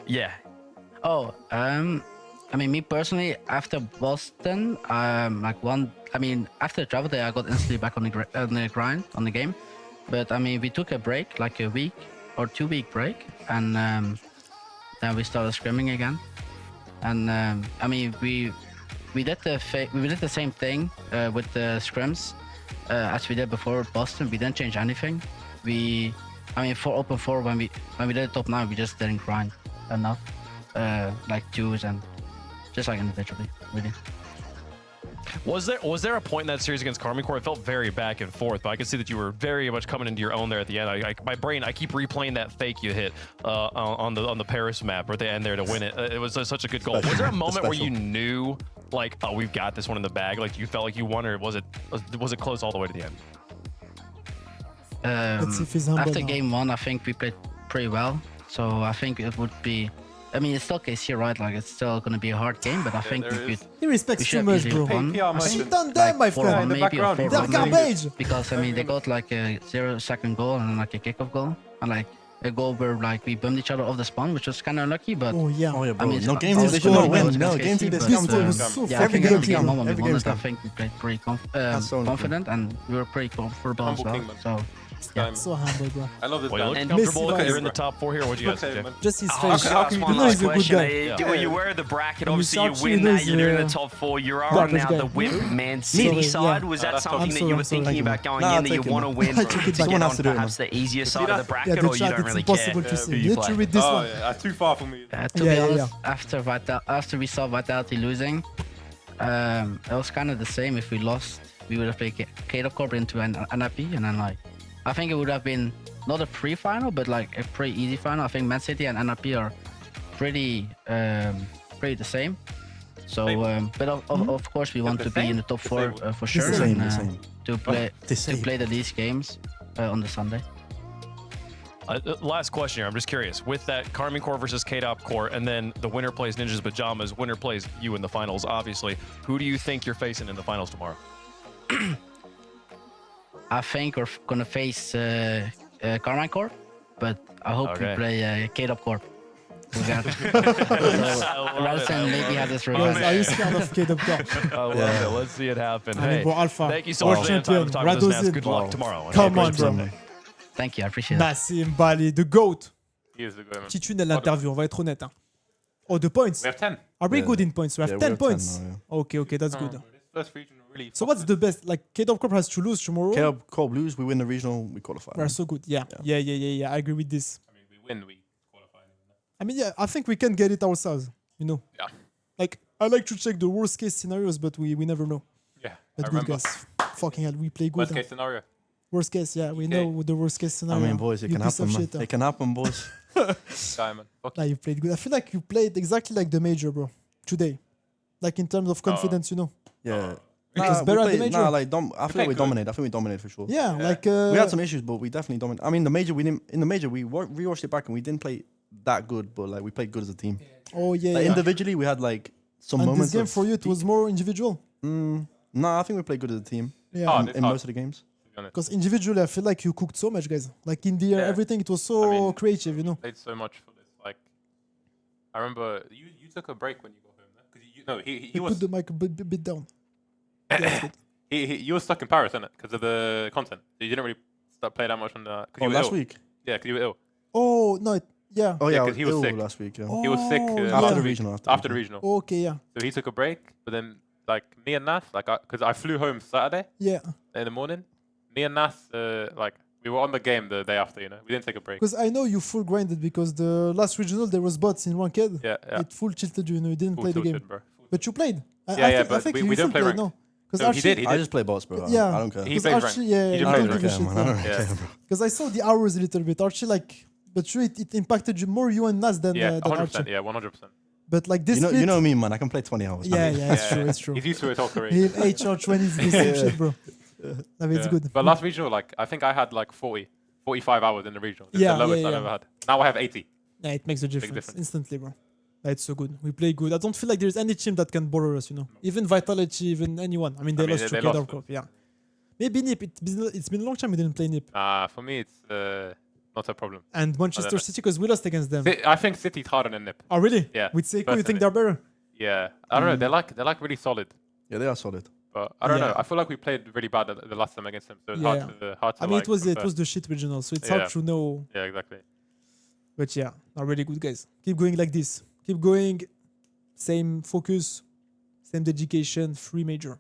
Yeah. Oh, I mean, me personally, after Boston, after the travel day, I got instantly back on the grind, on the game. But I mean, we took a break, like a week or 2 week break, and then we started scrimming again. And I mean, we did the same thing with the scrims as we did before Boston. We didn't change anything. For open 4, when we did the top 9, we just didn't grind enough, like 2s and just like individually, really. Was there a point in that series against Karmine Corp? It felt very back and forth, but I could see that you were very much coming into your own there at the end. I keep replaying that fake you hit on the Paris map where they end there to win it. It was such a good goal. Was there a moment where you knew, like, oh, we've got this one in the bag? Like, you felt like you won, or was it close all the way to the end? Let's see if he's humble After now. game 1, I think we played pretty well. So I think it would be. I mean, it's still KC, right? Like, it's still going to be a hard game, but I think we could. He respects We too should have much, easily bro. won. PR I merchant. think, She done that, my 4-1 friend. maybe, or 4-1 They're maybe. garbage. Because I mean, they got like a 0-second goal and then like a kickoff goal, and like a goal where like we bummed each other off the spawn, which was kind of unlucky. But Oh yeah. Oh, yeah, bro. I mean, no it's- game I two, was they should not scoring win. goals No, against game two, KC, they but, This scammed one them. was so yeah, I fucking think good. after game 1 when we Every won game's it, I scam. think we played pretty That's so confident, and we were pretty comfortable as Humble well. king, man. So Yeah. So humble, bro. I love this Well, you guy. look And comfortable. Messi Look, you're vibes. in the top 4 here. What'd you guys Okay, do? man. Just his I face. was going to ask one You know last he's a good question. guy. When you were the bracket, And obviously you Musashi win that, is, you're in the top 4. You are on garbage now guy. the whip Man Sorry, City yeah. side. Was that that's something I'm that sorry, you were I'm sorry. thinking about going Nah, in, that you take it, want to man. win I take it to back. get Someone has on to do it, perhaps the easier side of the Yeah, bracket, the or you chat, don't it's really impossible care to who see. you Literally play? this Oh one. yeah, that's too far for me. to Yeah, be yeah, honest, after we saw Vitality losing, it was kind of the same. If we lost, we would have played Kato Corp into an NIP, and then like I think it would have been not a pre-final, but like a pretty easy final. I think Man City and NIP are pretty the same. So, but of course we want to be in the top 4 for sure, same, and, the same. to play The same. the least games on the Sunday. Last question here. I'm just curious. With that Karmine Corp versus K-Dop Corp, and then the winner plays Ninjas Pajamas, winner plays you in the finals, obviously. Who do you think you're facing in the finals tomorrow? I think we're gonna face Karmine Corp, but I hope Okay. we play K-Dop Corp. We got it. I Radisson maybe had this Yes, revenge. are you scared of K-Dub Cup? love it. Let's see it happen. I mean, Hey, bro, Alpha. thank you so World much for the time to champion, talk with us, Nats. Radozin. Good luck tomorrow. Come Hey, on, bro. Thank you, I appreciate it. Nassim Bali, the GOAT. He is the guy, man. Petit tunnel l'interview, on va être honnête. Hein. Oh, the points. We have 10. Are we Yeah. good in points? We have Yeah, we 10 have 10 points. now, Okay, that's Oh, good. this first region really. So what's the best? Like, K-Dub Corp has to lose tomorrow. KL Corp lose, we win the regional, we qualify. We're so good. Yeah. I agree with this. I mean, we win, we qualify. I mean, yeah, I think we can get it ourselves. You know. Yeah. Like, I like to check the worst case scenarios, but we never know. Yeah, I But good remember. guys. Fucking hell, we play good. Worst huh? case scenario. Worst case, yeah, we Okay. know the worst case I scenario. mean, boys, it You can piece of happen, man. shit, huh? It can happen, boys. Guy, man. Fuck Nah, you played good. I feel like you played exactly like the major, bro. Today, like in terms of confidence, you know. Yeah. It's better at the major. Nah, like, I feel played like we good. dominated. I think we dominated for sure. Yeah, like We had some issues, but we definitely dominated. I mean, the major, we didn't. In the major, we rewatched it back and we didn't play that good, but like we played good as a team. Oh yeah, Like yeah. individually, we had like some And moments. this game of for you, it was more individual. No, I think we played good as a team Yeah. Oh, in it's hard. most of the games. To be honest. Because individually, I feel like you cooked so much, guys. Like in the air, Yeah. everything, it was so I mean, creative, you know. Played so much for this. Like, I remember you took a break when you got home. Because he You was put the mic a bit down. Yeah, that's good. you were stuck in Paris, innit? Because of the content. You didn't really start play that much on the. Cause Oh, you were last ill. week. Yeah, because you were ill. Oh no, yeah. Oh Yeah, yeah, 'cause I he was ill sick. last week. Yeah. Oh, He was sick yeah. After the last week, regional, After after the the regional. Okay, yeah, So he took a break, but then like me and Nath, like because I flew home Saturday yeah. in the morning. Me and Nath, like we were on the game the day after. You know, we didn't take a break. Because I know you full grinded because the last regional there was bots in ranked. Yeah, yeah. It full tilted you. You know, you didn't Full play the game, tilted, bro. but you played. Yeah, I yeah, think, but we you don't full play played, ranked. no. Because No, he did. I just play bots, bro. Yeah. I don't care. He Because plays Archie, ranked. yeah, He you just don't plays give a ranked. shit. I don't Yeah. care, bro. Because I saw the hours a little bit. Archie, like, but sure, it impacted you more, you and Nas than Yeah, than 100%. Archie. Yeah, 100%. But like this, You know me, man. I can play 20 hours. Yeah, yeah, it's true, it's true. He's used to it all career. Him, HR20 is the same shit, bro. I mean, it's Yeah. good. But last regional, like I think I had like 45 hours in the regional. It's Yeah, the lowest yeah, I've yeah. ever had. Now I have 80. Yeah, it makes a difference difference. instantly, bro. It's so good. We play good. I don't feel like there's any team that can bother us, you know. Even Vitality, even anyone. I mean, they lost to they lost, Kedar but- Cup, yeah. Maybe Nip. It's been a long time we didn't play Nip. For me, it's not a problem. And Manchester know. City, because we lost against them. I think City's harder than Nip. Oh, really? Yeah, With Seiko, you personally. think they're better? Yeah, I don't know. They're like really solid. Yeah, they are solid. But I don't Yeah. know. I feel like we played really bad the last time against them, so it's Yeah. hard to. I mean, like, it was compare. the shit regional, so it's Yeah. hard to know. Yeah, exactly. But yeah, are really good guys. Keep going like this. Keep going. Same focus, same dedication. 3 major,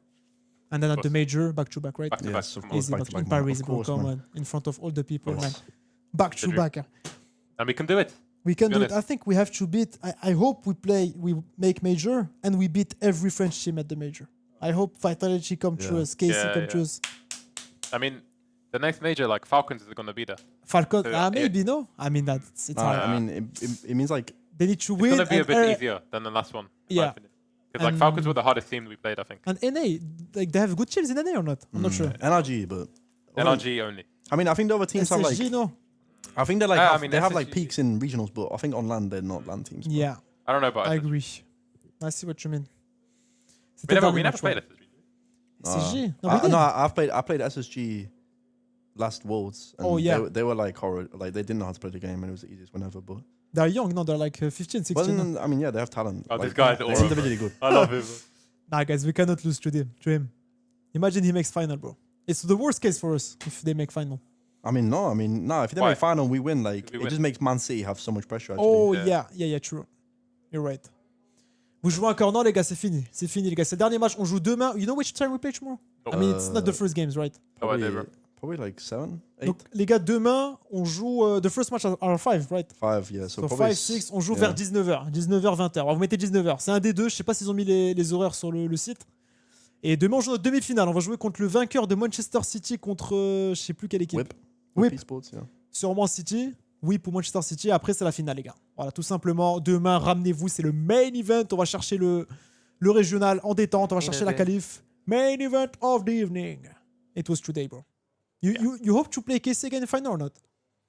and then at the course. major, back to back, right? Back to back. Yes, of come on. course. Easy back back to in back, man. Paris, Of bro. course, Come man. on, in front of all the people, Of man. course. Back to dream. back. And we can do it. We can Be do it. honest. I think we have to beat. I hope we make major and we beat every French team at the major. I hope Vitality come Yeah. through us, KC Yeah, come yeah. through us, I mean, the next major, like Falcons, is gonna be there. Falcon. Yeah. Maybe no. I mean it's hard. I mean, it means like They need to It's win. gonna be a and bit easier than the last one. Yeah. Because like And- Falcons were the hardest team we played, I think. And NA, like they have good teams in NA or not? I'm not sure. NRG, but NRG only. I mean, I think the other teams have like. SSG, no. I think they're like. I have- mean, they have like SSG. peaks in regionals, but I think on land they're not land teams. bro. Yeah, I don't know about I SSG. agree. I see what you mean. We C'était never, dernier we never match, played ouais. SSG. SSG. No, we did. No, I played SSG last Worlds. And Oh, yeah. They were like horror. Like they didn't know how to play the game, and it was the easiest one ever. But They're young, no? They're like 15, 16. well, no? I mean, yeah, they have talent. Oh, like, this guy's they're aura, bro. individually good. I love him. Nah, guys, we cannot lose to him. Imagine he makes final, bro. It's the worst case for us if they make final. I mean, no. If they Why? make final, we win. Like We it win. just makes Man City have so much pressure. Actually. Oh, Yeah. yeah, true. You're right. Vous jouez encore? Non, les gars, c'est fini. C'est fini, les gars. C'est le dernier match. On joue demain. You know which time we play tomorrow? I mean, it's not the first games, right? No idea, bro. Probably like 7, 8, Donc, les gars, demain, on joue the first match are 5, right? 5. Yeah, So so probably 5, 6, on joue yeah. vers 19h. 19h, 20h. Alors, vous mettez 19h. C'est un des deux. Je sais pas s'ils ont mis les horaires sur le site. Et demain, on joue notre demi-finale. On va jouer contre le vainqueur de Manchester City contre je sais plus quelle équipe. Whip. Whip. Esports, yeah. Sûrement City. Whip ou Manchester City. Après, c'est la finale, les gars. Voilà, tout simplement. Demain, ramenez-vous. C'est le main event. On va chercher le régional en détente. On va chercher la qualif. Main event of the evening. It was today, bro. You hope to play KC again in final or not?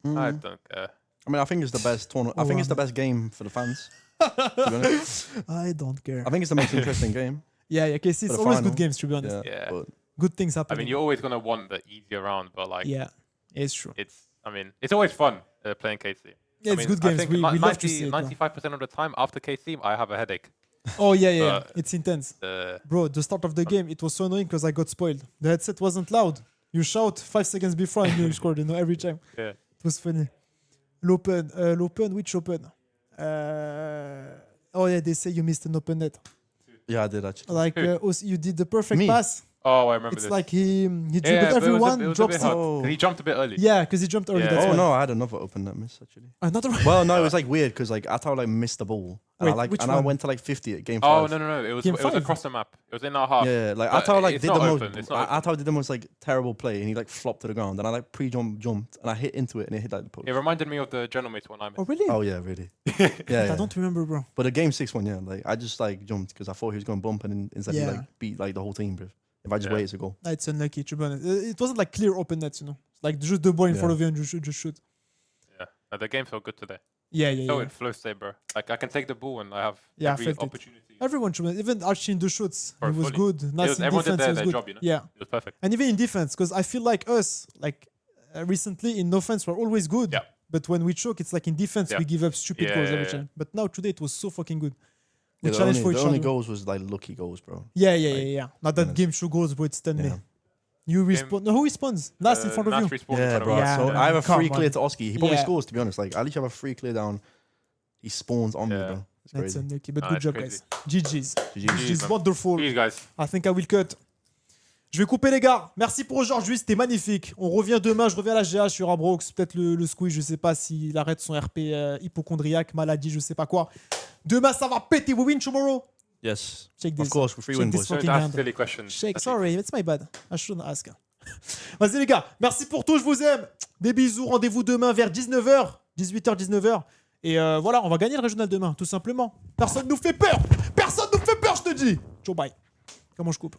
I don't care. I mean, I think it's the best tournament. I Oh, think it's the wow. best game for the fans. To be honest. I don't care. I think it's the most interesting game. Yeah, KC. It's the always final. good games, to be honest. Yeah. Yeah. But Good things I happen. mean, you're always gonna want the easier round, but like, Yeah, it's true. it's always fun playing KC. Yeah, it's good games. I think We love to see it. bro. 95% of the time after KC, I have a headache. Oh, yeah. But- It's intense. The Bro, the start of the game, it was so annoying because I got spoiled. The headset wasn't loud. You shout 5 seconds before and you scored, every time. yeah. It was funny. L'open, which open? Oh yeah, they say you missed an open net. yeah, I did actually. Like you did the perfect Me? pass. Oh, I remember It's this. like he yeah, dribbled but it was everyone, it was a drops bit it. hard. Oh. 'Cause he jumped a bit early. Yeah, because he jumped early. Yeah. That's Oh why. no, I had another open net miss actually. Another one. Well, no, it was like weird because like I thought I like missed the ball, and Wait, which I one? went to like 50 at game Oh 5. no! It was Game 5? across the map. It was in our half. Yeah, like I But thought I like it's did the not most. open, it's not I thought I did the most like terrible play, and he like flopped to the ground, and I like jumped, and I hit into it, and it hit like the post. It reminded me of the Gentleman's one I missed. Oh really? Oh yeah, really. Yeah, I yeah. don't remember, bro. But the game 6 one, yeah, like I just like jumped because I thought he was going to bump, and instead he Yeah. like beat like the whole team, bro. If I just Yeah. waited to go. It's unlucky, to be honest. It wasn't like clear open nets, Like just the ball in Yeah. front of you and just shoot. Yeah, the game felt good today. Yeah, yeah, So yeah. it flows there, bro. Like I can take the ball and I have Yeah, I every felt it. opportunity. Everyone should, even Archie in the shoots, Or he was fully. good. Nice in Everyone did defense, he was their good. job, you know? Yeah, It was perfect. and even in defense, because I feel like us, like recently in offense, we're always good. Yeah. But when we choke, it's like in defense, Yeah. we give up stupid Yeah, goals yeah, every yeah. time. But now today it was so fucking good. We Yeah, challenged for the each only other. goals was like lucky goals, bro. Yeah, yeah, yeah, yeah. Not that game show goals, bro. It stunned me. Yeah. You respawn. No, who respawns? Nas in front of you. Nas respawned in Yeah, front of bro. us. Yeah, So man. I have a Come free clear on. to Oski. He probably Yeah. scores, to be honest. Like, at least you have a free clear down. He spawns on me, Yeah. bro. It's That's crazy. unlucky, but Ah, good it's job, crazy. guys. GG's. GG's. GG's, man. wonderful. Please, guys. I think I will cut. Je vais couper les gars. Merci pour aujourd'hui, c'était magnifique. On revient demain, je reviens à la GH sur Abrox, peut-être le squeeze, je sais pas s'il arrête son RP hypochondriaque, maladie, je sais pas quoi. Demain ça va péter, we win tomorrow. Yes. Check this. Of course, we're free Check win, this boys. fucking Don't ask hand. silly questions. Shake, That's it. sorry, it's my bad. I shouldn't ask. Vas-y les gars, merci pour tout, je vous aime. Des bisous, rendez-vous demain vers 19h, 18h, 19h. Et voilà, on va gagner le régional demain, tout simplement. Personne nous fait peur. Personne nous fait peur, je te dis. Ciao, bye. Comment je coupe?